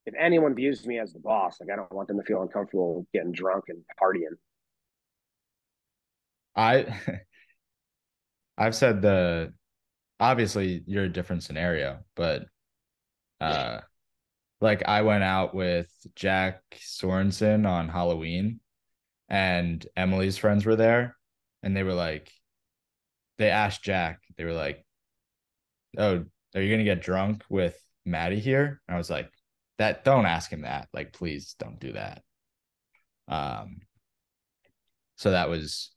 If anyone views me as the boss, like I don't want them to feel uncomfortable getting drunk and partying. I've said obviously you're a different scenario, but like I went out with Jack Sorensen on Halloween and Emily's friends were there and they asked Jack, they were like, oh, are you gonna get drunk with Maddie here? And I was like, don't ask him that. Like, please don't do that. So that was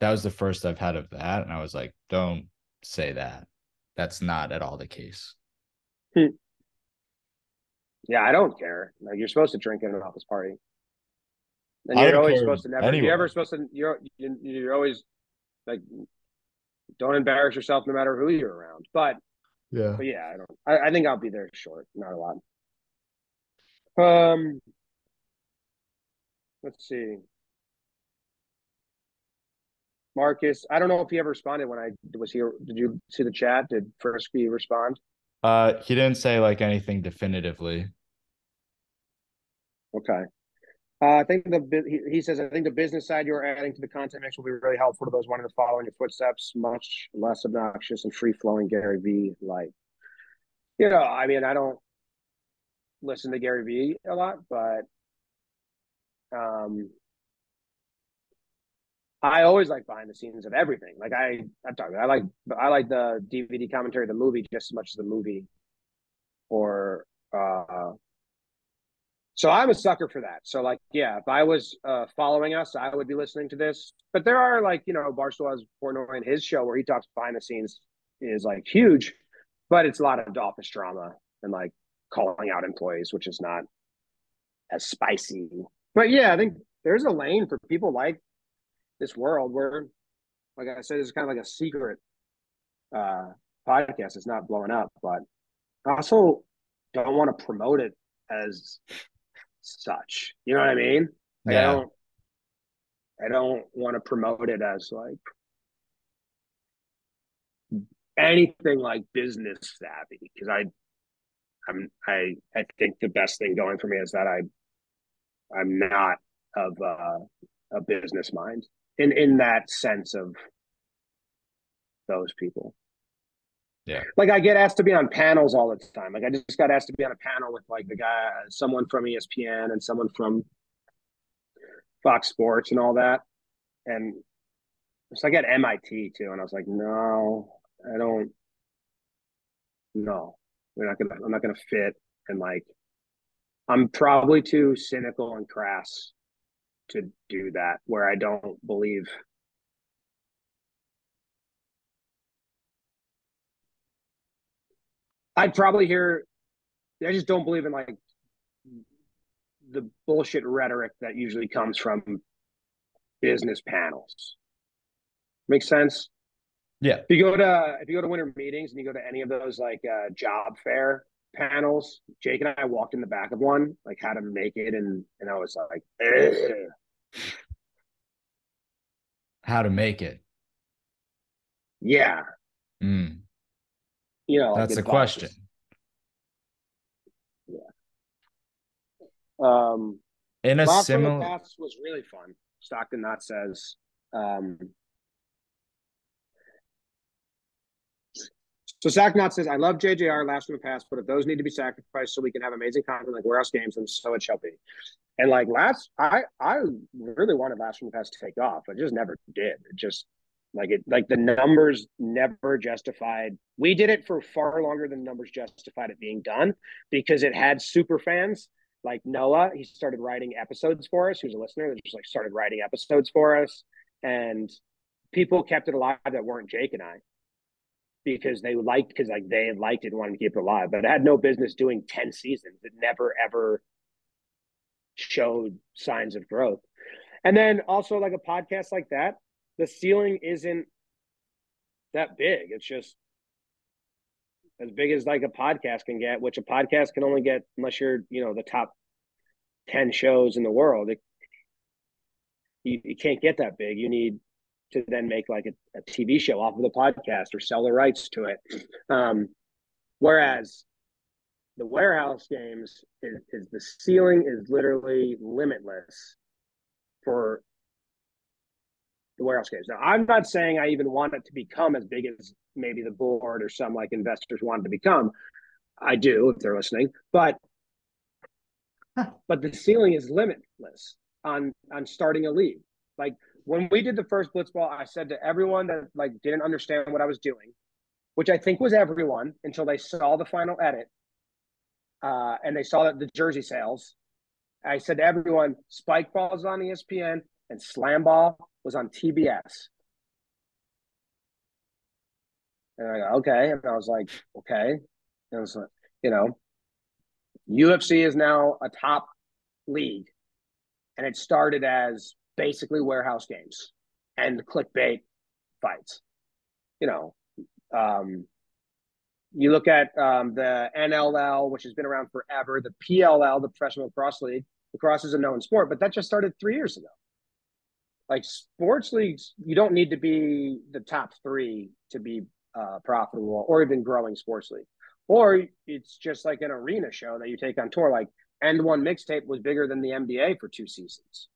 the first I've had of that. And I was like, don't say that. That's not at all the case. Yeah, I don't care. Like you're supposed to drink in an office party. And you're always supposed to you're always like, don't embarrass yourself no matter who you're around. But yeah, I think I'll be there short, not a lot. Let's see. Marcus, I don't know if he ever responded when I was here. Did you see the chat? Did Frisky respond? He didn't say like anything definitively. Okay. I think he says, I think the business side you're adding to the content mix will be really helpful to those wanting to follow in your footsteps. Much less obnoxious and free flowing Gary V. Like, you know, I mean, I don't listen to Gary V a lot, but I always like behind the scenes of everything. Like I like the DVD commentary of the movie just as much as the movie. Or so I'm a sucker for that. So like, yeah, if I was following us, I would be listening to this. But there are like, you know, Barstool has Portnoy in his show where he talks behind the scenes is like huge, but it's a lot of office drama and like calling out employees, which is not as spicy. But yeah, I think there's a lane for people like this world where, like I said, it's kind of like a secret podcast. It's not blowing up, but I also don't want to promote it as such. You know what I mean? Like, yeah. I don't want to promote it as like anything like business savvy, because I think the best thing going for me is that I'm not of a business mind in that sense of those people. Yeah. Like I get asked to be on panels all the time. Like I just got asked to be on a panel with like someone from ESPN and someone from Fox Sports and all that. And so I got MIT too. And I was like, no, I don't, no, I'm not gonna fit. And like, I'm probably too cynical and crass to do that, where I don't believe. I'd probably hear, I just don't believe in like the bullshit rhetoric that usually comes from business panels. Makes sense? Yeah. If you go to winter meetings and you go to any of those like job fair panels, Jake and I walked in the back of one, like how to make it, and I was like, ugh. How to make it. Yeah. Mm. You know, like That's the advice. question. Yeah. In a Last from the similar, past was really fun. Stockton Knott says, so Stockton Knott says, I love JJR last from the past, but if those need to be sacrificed so we can have amazing content like warehouse games, then so it shall be. And like I really wanted last from the past to take off. I just never did. It just like the numbers never justified. We did it for far longer than the numbers justified it being done because it had super fans like Noah. He started writing episodes for us. He was a listener that just like started writing episodes for us, and people kept it alive that weren't Jake and I because they liked it and wanted to keep it alive. But it had no business doing 10 seasons. It never ever showed signs of growth. And then also like a podcast like that, the ceiling isn't that big. It's just as big as like a podcast can get, which a podcast can only get unless you're, the top 10 shows in the world. You can't get that big. You need to then make like a TV show off of the podcast or sell the rights to it. Whereas the warehouse games is the ceiling is literally limitless for the warehouse games. Now, I'm not saying I even want it to become as big as maybe the board or some like investors want it to become. I do if they're listening, but the ceiling is limitless on starting a league. Like when we did the first Blitzball, I said to everyone that like didn't understand what I was doing, which I think was everyone until they saw the final edit, and they saw that the jersey sales. I said to everyone, Spike Ball is on ESPN and Slam Ball was on TBS. And I go, okay. And I was like, okay. And I was like, UFC is now a top league. And it started as basically warehouse games and clickbait fights. You look at the NLL, which has been around forever, the PLL, the Professional Lacrosse League. Lacrosse is a known sport, but that just started 3 years ago. Like sports leagues, you don't need to be the top 3 to be profitable or even growing sports league. Or it's just like an arena show that you take on tour. Like End One Mixtape was bigger than the NBA for 2 seasons.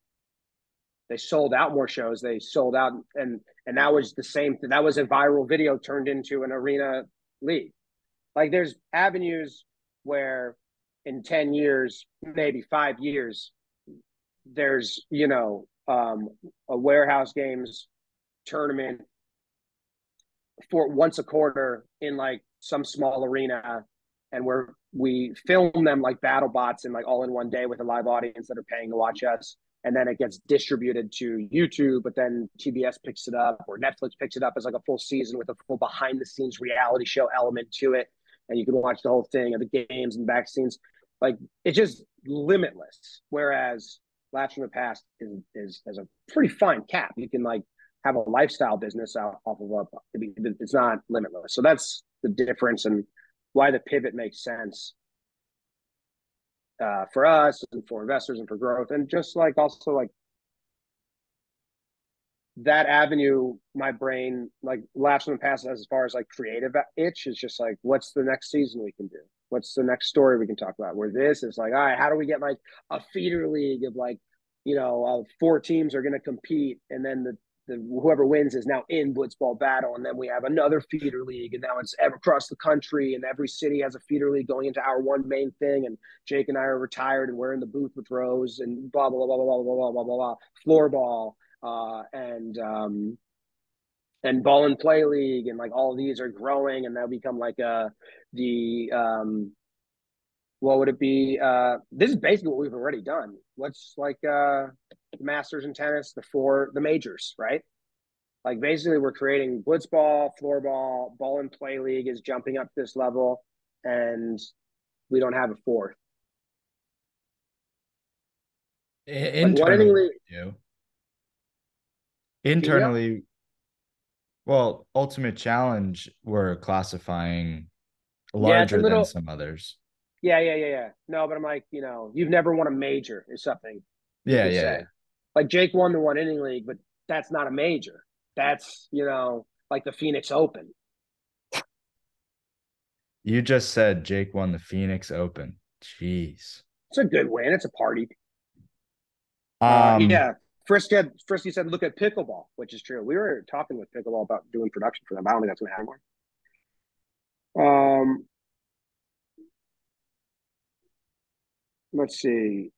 They sold out more shows. They sold out, and that was the same. That was a viral video turned into an arena league. Like there's avenues where in 10 years, maybe 5 years, there's, a warehouse games tournament for once a quarter in like some small arena, and we film them like battle bots and like all in one day with a live audience that are paying to watch us. And then it gets distributed to YouTube, but then TBS picks it up or Netflix picks it up as like a full season with a full behind the scenes reality show element to it. And you can watch the whole thing of the games and back scenes. Like it's just limitless. Whereas Laughs from the Past is a pretty fine cap. You can like have a lifestyle business off of it's not limitless. So that's the difference and why the pivot makes sense for us and for investors and for growth. And just like also like that avenue, my brain like Laughs from the Past as far as like creative itch is just like, what's the next season we can do? What's the next story we can talk about? Where this is like, all right, how do we get like a feeder league of like, 4 teams are going to compete, and then whoever wins is now in blitzball battle, and then we have another feeder league, and now it's across the country, and every city has a feeder league going into our one main thing. And Jake and I are retired, and we're in the booth with Rose, and blah blah blah blah blah blah blah blah blah. Floorball, and ball and play league, and like all of these are growing, and they'll become like what would it be? This is basically what we've already done. What's like the Masters in tennis, the majors, right? Like basically we're creating blitzball, floorball, ball and play league is jumping up this level, and we don't have a fourth. Internally, we do. Internally, well, Ultimate Challenge, we're classifying larger than some others. Yeah. No, but I'm like, you've never won a major is something. Yeah. Like Jake won the one inning league, but that's not a major. That's, like the Phoenix Open. You just said Jake won the Phoenix Open. Jeez. It's a good win. It's a party. Yeah. Frisky said, look at pickleball, which is true. We were talking with pickleball about doing production for them. I don't think that's going to happen more. Let's see.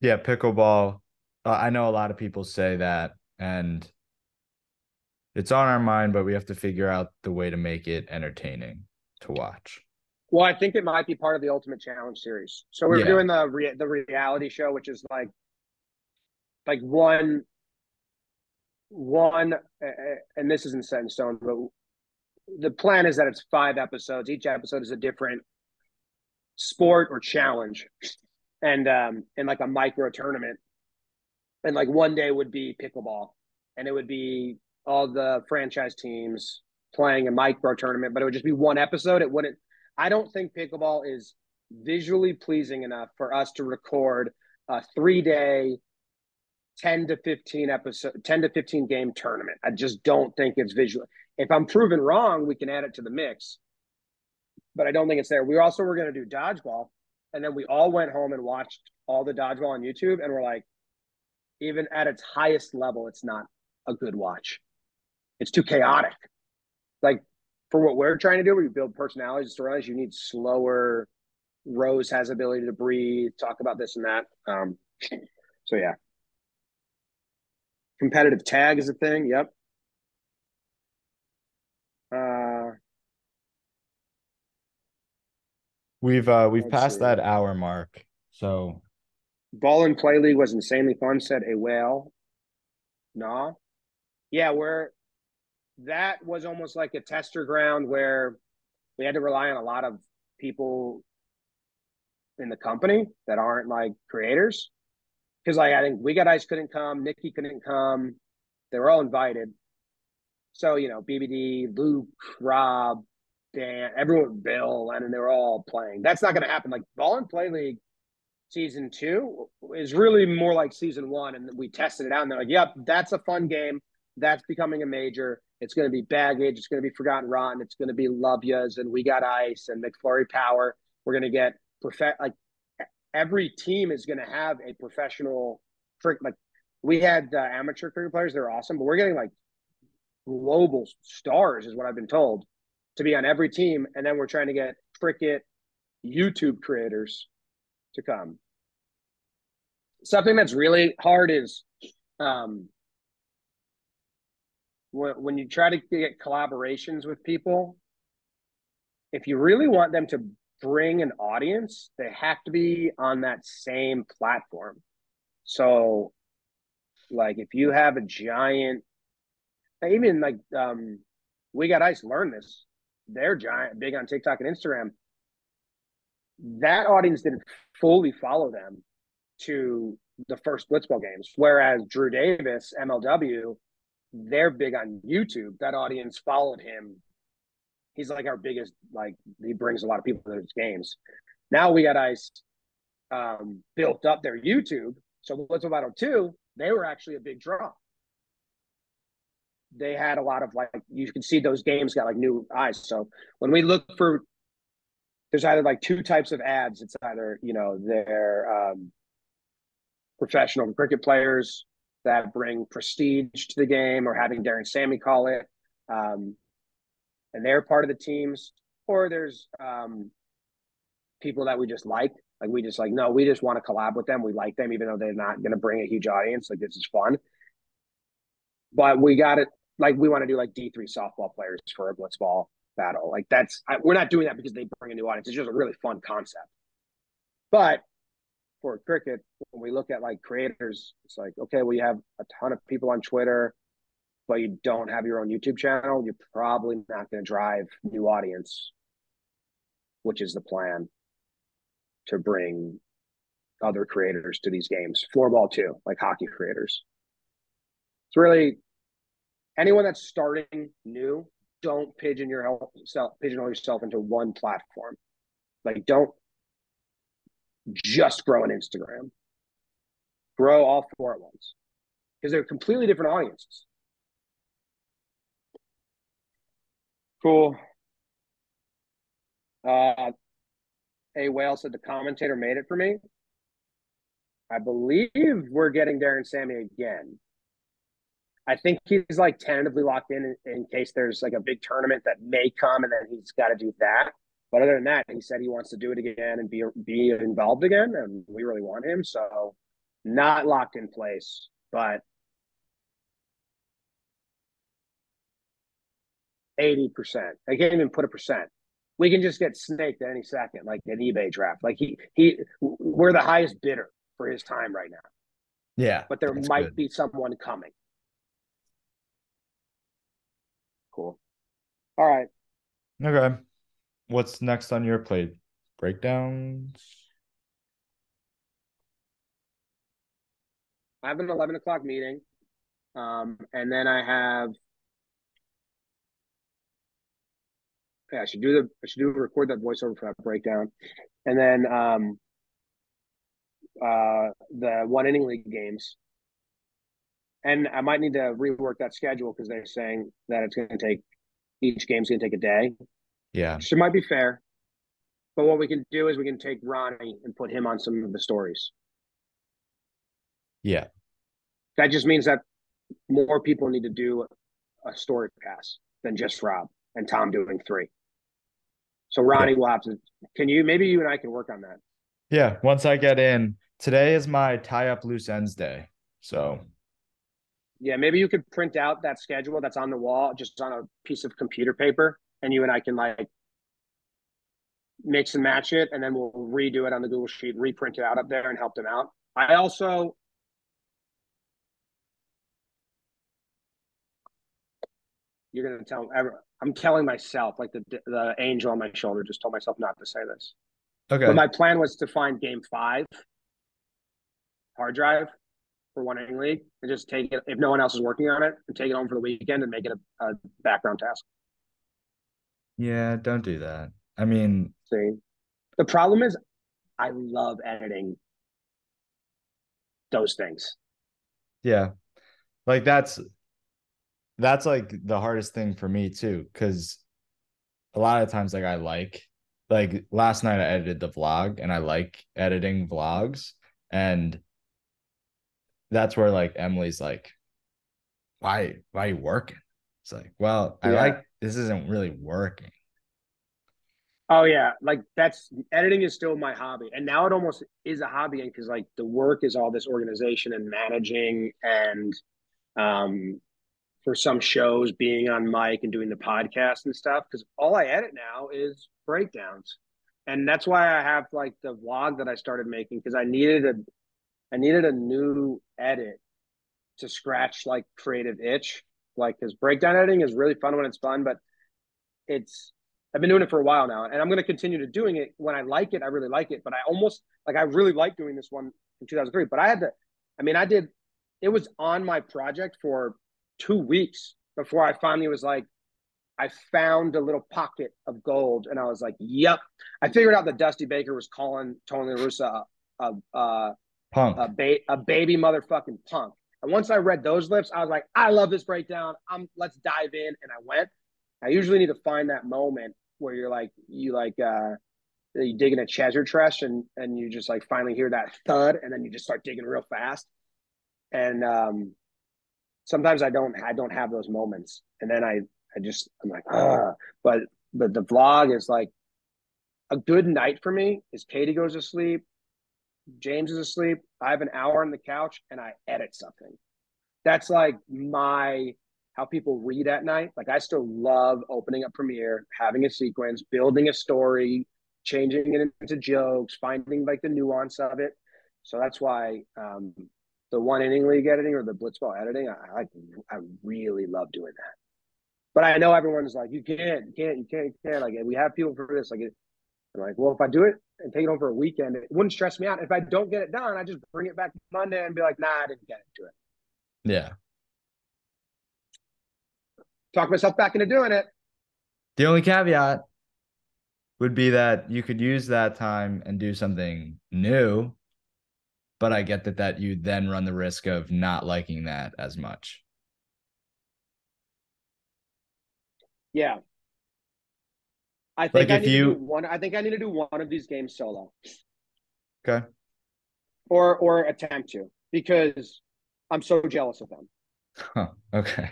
Yeah, pickleball. I know a lot of people say that, and it's on our mind, but we have to figure out the way to make it entertaining to watch. Well, I think it might be part of the Ultimate Challenge series. So we're doing the reality show, which is like one, and this isn't set in stone, but the plan is that it's 5 episodes. Each episode is a different sport or challenge, and like a micro tournament. And like one day would be pickleball, and it would be all the franchise teams playing a micro tournament, but it would just be one episode. I don't think pickleball is visually pleasing enough for us to record a 3-day, 10 to 15 game tournament. I just don't think it's visual. If I'm proven wrong, we can add it to the mix, but I don't think it's there. We also were going to do dodgeball, and then we all went home and watched all the dodgeball on YouTube, and we're like, even at its highest level, it's not a good watch. It's too chaotic. Like for what we're trying to do, where you build personalities and storylines, you need slower. Rose has ability to breathe, talk about this and that. So yeah. Competitive tag is a thing. Yep. We've passed that hour mark. So ball and play league was insanely fun, said a whale. Nah. Yeah, that was almost like a tester ground where we had to rely on a lot of people in the company that aren't like creators. Because like I think We Got Ice couldn't come, Nikki couldn't come. They were all invited. So, BBD, Luke, Rob, Dan, everyone, Bill, and they were all playing. That's not going to happen. Like Ball and Play League season 2 is really more like season 1. And we tested it out and they're like, yep, that's a fun game. That's becoming a major. It's going to be Baggage. It's going to be Forgotten Rotten. It's going to be Love Yas and We Got Ice and McFlurry Power. We're going to get every team is going to have a professional trick. Like we had amateur cricket players. They're awesome, but we're getting like global stars is what I've been told to be on every team. And then we're trying to get cricket YouTube creators to come. Something that's really hard is when you try to get collaborations with people, if you really want them to bring an audience, they have to be on that same platform. So like if you have a giant, even like We Got Ice learned this. They're big on TikTok and Instagram. That audience didn't fully follow them to the first Blitzball games. Whereas Drew Davis, MLW, they're big on YouTube. That audience followed him. He's like our biggest, he brings a lot of people to his games. Now We Got Ice built up their YouTube. So Blitzball Battle 2, they were actually a big draw. They had a lot of you can see those games got new eyes. So when we look for, there's either 2 types of ads. It's either, they're professional cricket players that bring prestige to the game, or having Darren Sammy call it, and they're part of the teams, or there's people that we just like we just like, no, we just want to collab with them. We like them, even though they're not going to bring a huge audience. Like, this is fun. But we got it. Like, we want to do like D3 softball players for a blitzball battle. Like, we're not doing that because they bring a new audience. It's just a really fun concept. But for cricket, when we look at like creators, it's like, okay, well, you have a ton of people on Twitter, but you don't have your own YouTube channel. You're probably not going to drive new audience, which is the plan, to bring other creators to these games. Floorball too, like hockey creators. It's really anyone that's starting new, don't pigeonhole yourself into one platform. Like, don't just grow an Instagram. Grow all four at once, because they're completely different audiences. Cool. A Whale said the commentator made it for me. I believe we're getting Darren Sammy again. I think he's like tentatively locked in case there's like a big tournament that may come, and then he's got to do that. But other than that, he said he wants to do it again and be involved again, and we really want him. So not locked in place, but 80%. I can't even put a percent. We can just get snaked at any second, like an eBay draft. Like we're the highest bidder for his time right now. Yeah. But there might be someone coming. Cool. All right. Okay. What's next on your plate? Breakdowns? I have an 11 o'clock meeting. And then I have I should record that voiceover for that breakdown. And then the one inning league games. And I might need to rework that schedule because they're saying that each game's going to take a day. Yeah. Which might be fair. But what we can do is we can take Ronnie and put him on some of the stories. Yeah. That just means that more people need to do a story pass than just Rob and Tom doing 3. So Ronnie will have to, maybe you and I can work on that. Yeah. Once I get in, today is my tie up loose ends day. So. Yeah, maybe you could print out that schedule that's on the wall, just on a piece of computer paper, and you and I can like mix and match it, and then we'll redo it on the Google Sheet, reprint it out up there and help them out. I also, you're going to tell, I'm telling myself, like the angel on my shoulder just told myself not to say this. Okay. But my plan was to find game 5 hard drive for one inning league and just take it, if no one else is working on it, and take it home for the weekend and make it a background task. Yeah, don't do that. I mean, see, the problem is I love editing those things. Yeah. Like that's like the hardest thing for me too, because a lot of times like last night I edited the vlog and I like editing vlogs, and that's where like Emily's like, why are you working? It's like, well, I like this isn't really working. Oh yeah, like editing is still my hobby, and now it almost is a hobby because like the work is all this organization and managing, and for some shows being on mic and doing the podcast and stuff, because all I edit now is breakdowns, and that's why I have like the vlog that I started making, because I needed a new edit to scratch like creative itch, like because breakdown editing is really fun when it's fun, but I've been doing it for a while now, and I'm going to continue to doing it when I like it. I really like it, but I really like doing this one in 2003. But it was on my project for 2 weeks before I finally was like, I found a little pocket of gold, and I was like, yep. I figured out that Dusty Baker was calling Tony La Russa punk, a baby motherfucking punk. And once I read those lips, I was like, I love this breakdown. Let's dive in, and I went. I usually need to find that moment where you dig in a treasure chest and you just like finally hear that thud, and then you just start digging real fast. And sometimes I don't have those moments, and then I'm like, ah. But the vlog is like a good night for me. Is Katie goes to sleep, James is asleep. I have an hour on the couch and I edit something. That's like my how people read at night. Like I still love opening up Premiere, having a sequence, building a story, changing it into jokes, finding like the nuance of it. So that's why the one inning league editing or the blitzball editing, I really love doing that. But I know everyone's like, you can't. Like we have people for this. Like I'm like, well, if I do it and take it over a weekend, it wouldn't stress me out. If I don't get it done, I just bring it back Monday and be like, nah, I didn't get into it. Yeah. Talk myself back into doing it. The only caveat would be that you could use that time and do something new, but I get that you then run the risk of not liking that as much. Yeah. I think like if you I think I need to do one of these games solo. Okay. Or attempt to, because I'm so jealous of them. Huh. Okay.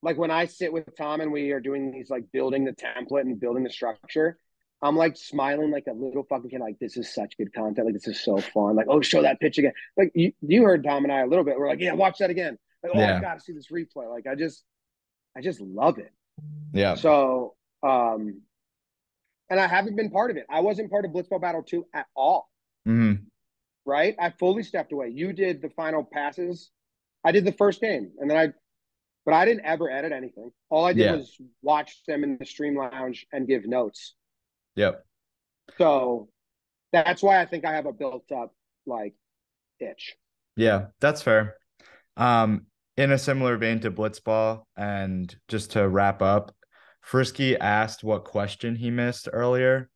Like when I sit with Tom and we are doing these like building the template and building the structure, I'm like smiling like a little fucking kid. Like this is such good content. Like this is so fun. Like, oh, show that pitch again. Like you heard Tom and I a little bit. We're like, yeah, watch that again. Like, oh, I Yeah. gotta see this replay. Like I just love it. Yeah. So and I haven't been part of it. I wasn't part of Blitzball Battle 2 at all. Mm-hmm. Right? I fully stepped away. You did the final passes. I did the first game, and then but I didn't ever edit anything. All I did was watch them in the stream lounge and give notes. Yep. So that's why I think I have a built up like itch. Yeah, that's fair. In a similar vein to Blitzball, and just to wrap up, Frisky asked what question he missed earlier.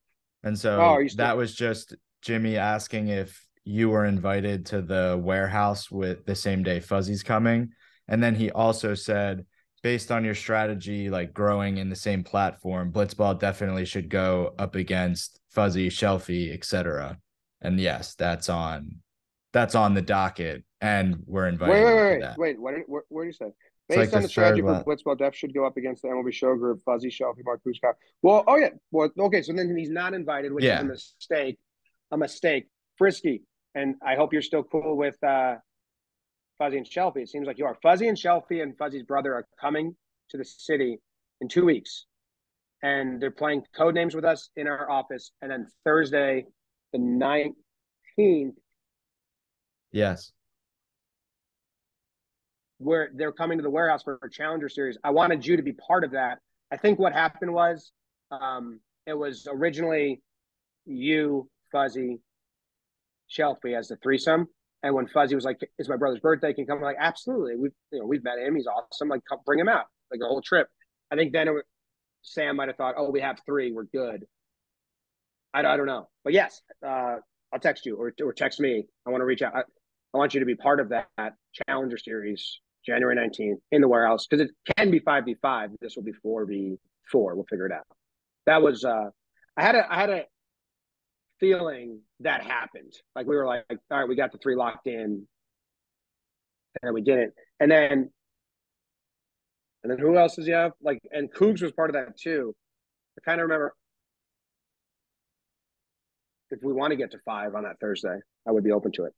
And so that was just Jimmy asking if you were invited to the warehouse with the same day Fuzzy's coming. And then he also said, based on your strategy, like growing in the same platform, Blitzball definitely should go up against Fuzzy, Shelfie, etc. And yes, that's on the docket, and we're inviting you to that. Wait, what did you say? Based on the strategy for Blitzball, Def should go up against the MLB show group, Fuzzy, Shelfie, Marcus. Well, oh yeah. Well, okay, so then he's not invited, which is a mistake. A mistake. Frisky, and I hope you're still cool with Fuzzy and Shelfie. It seems like you are. Fuzzy and Shelfie and Fuzzy's brother are coming to the city in 2 weeks. And they're playing code names with us in our office. And then Thursday, the 19th. Yes. Where they're coming to the warehouse for a Challenger Series. I wanted you to be part of that. I think what happened was it was originally you, Fuzzy, Shelfie as the threesome. And when Fuzzy was like, "It's my brother's birthday, can come?" I'm like, absolutely. We've met him. He's awesome. Like, come, bring him out. Like the whole trip. I think then Sam might have thought, "Oh, we have 3. We're good." I don't know. But yes, I'll text you or text me. I want to reach out. I want you to be part of that Challenger Series, January 19th in the warehouse, because it can be 5v5. This will be 4v4. We'll figure it out. That was I had a feeling that happened. Like we were like, all right, we got the 3 locked in, and then we didn't. And then who else does he have? Like, and Cougs was part of that too. I kind of remember if we want to get to 5 on that Thursday, I would be open to it.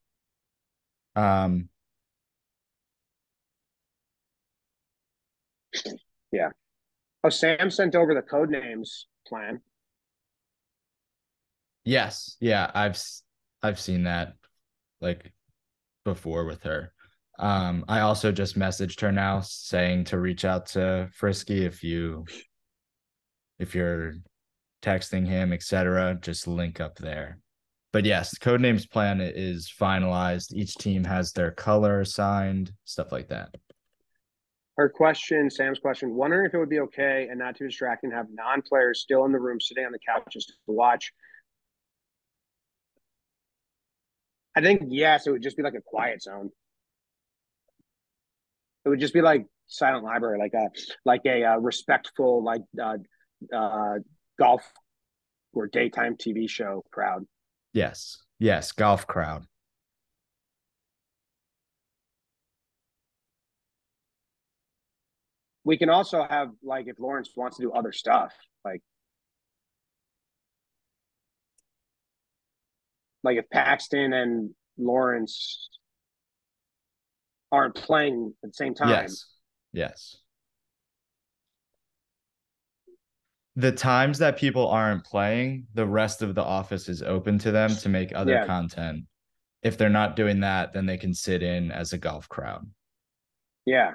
Yeah. Oh, Sam sent over the code names plan. Yes. Yeah, I've seen that like before with her. I also just messaged her now saying to reach out to Frisky if you're texting him, etc. Just link up there. But yes, Codenames plan is finalized. Each team has their color assigned, stuff like that. Her question, Sam's question, wondering if it would be okay and not too distracting to have non-players still in the room sitting on the couches to watch. I think yes, it would just be like a quiet zone. It would just be like silent library, like a respectful golf or daytime TV show crowd. Yes, golf crowd. we can also have, like, if Lawrence wants to do other stuff, like if Paxton and Lawrence aren't playing at the same time. Yes. The times that people aren't playing, the rest of the office is open to them to make other content. If they're not doing that, then they can sit in as a golf crowd. Yeah.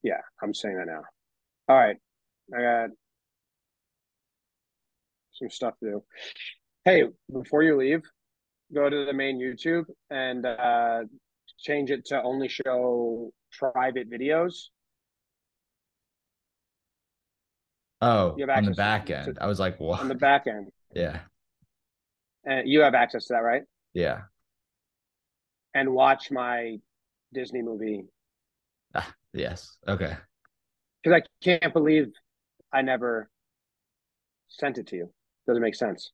Yeah, I'm saying that now. All right. I got some stuff to do. Hey, before you leave, go to the main YouTube and change it to only show private videos. Oh, You have on the access back end. I was like, what? On the back end. Yeah. And you have access to that, right? Yeah. And watch my Disney movie. Yes. Okay. Because I can't believe I never sent it to you. Doesn't make sense.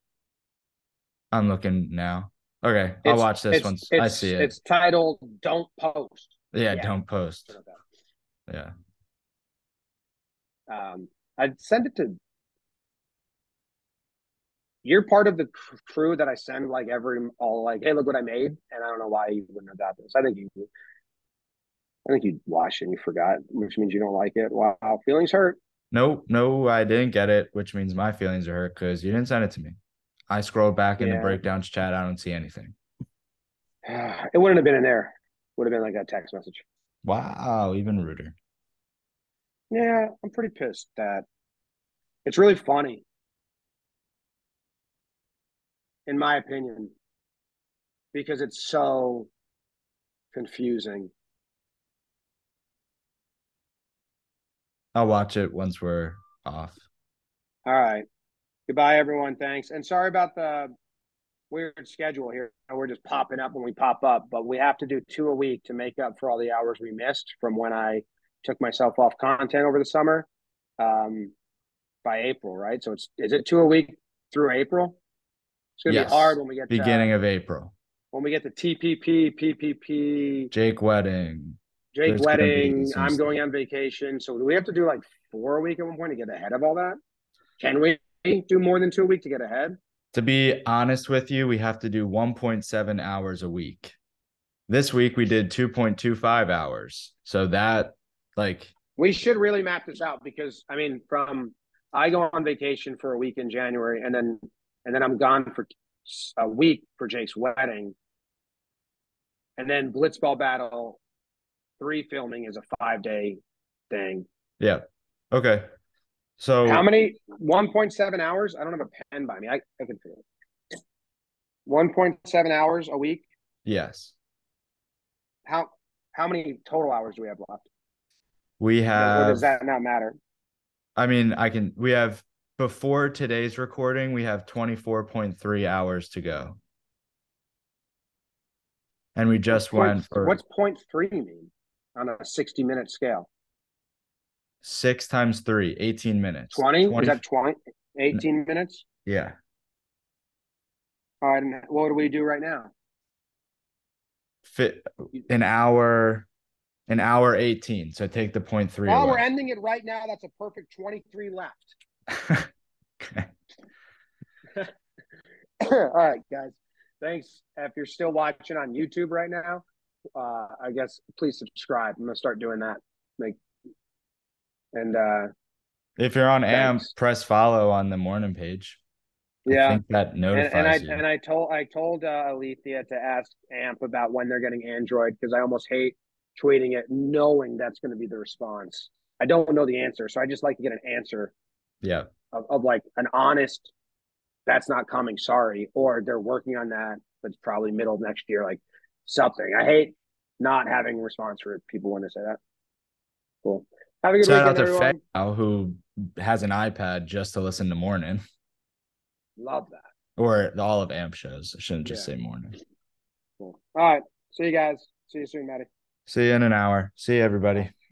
I'm looking now. Okay. I'll watch this once I see it. It's titled Don't Post. Yeah, don't post. Yeah. I'd send it to. You're part of the crew that I send like hey, look what I made, and I don't know why you wouldn't have got this. I think you watched and you forgot, which means you don't like it. Wow, feelings hurt. No, I didn't get it, which means my feelings are hurt because you didn't send it to me. I scrolled back in the breakdowns chat. I don't see anything. It wouldn't have been in there. Would have been like a text message. Wow, even ruder. Yeah, I'm pretty pissed that it's really funny, in my opinion, because it's so confusing. I'll watch it once we're off. All right. Goodbye, everyone. Thanks. And sorry about the weird schedule here. We're just popping up when we pop up, but we have to do 2 a week to make up for all the hours we missed from when I took myself off content over the summer by April, right? So is it 2 a week through April? It's going to be hard when we get beginning of April. When we get to TPP, PPP, Jake wedding. I'm going on vacation. So do we have to do like 4 a week at one point to get ahead of all that? Can we do more than 2 a week to get ahead? To be honest with you, we have to do 1.7 hours a week. This week we did 2.25 hours. So that, we should really map this out because, I mean, I go on vacation for a week in January and then I'm gone for a week for Jake's wedding. And then Blitzball Battle 3 filming is a 5-day thing. Yeah. Okay. So how many? 1.7 hours? I don't have a pen by me. I can feel it. 1.7 hours a week? Yes. How many total hours do we have left? We have. Or does that not matter? I mean, we have, before today's recording, we have 24.3 hours to go. And we just went for. What's 0.3 mean on a 60-minute scale? 6 times 3, 18 minutes. 20? Is that 20? 18 minutes? Yeah. All right. And what do we do right now? An hour 18. So take the 0.3 Oh, away. we're ending it right now. That's a perfect 23 left. Okay. All right, guys. Thanks. If you're still watching on YouTube right now, I guess please subscribe. I'm gonna start doing that. If you're on AMP, press follow on the morning page. Yeah, I think that notifies you. And I told Alethea to ask AMP about when they're getting Android because I almost hate tweeting it knowing that's going to be the response. I don't know the answer, so I just like to get an answer. Yeah. Of like an honest, that's not coming, sorry, or they're working on that, but it's probably middle of next year, like something. I hate not having a response for people when they say that. Cool. Have a good weekend, everyone. Shout out to Faye, who has an iPad just to listen to morning. Love that. Or all of AMP shows. I shouldn't just say morning. Cool. All right. See you guys. See you soon, Maddie. See you in an hour. See you, everybody.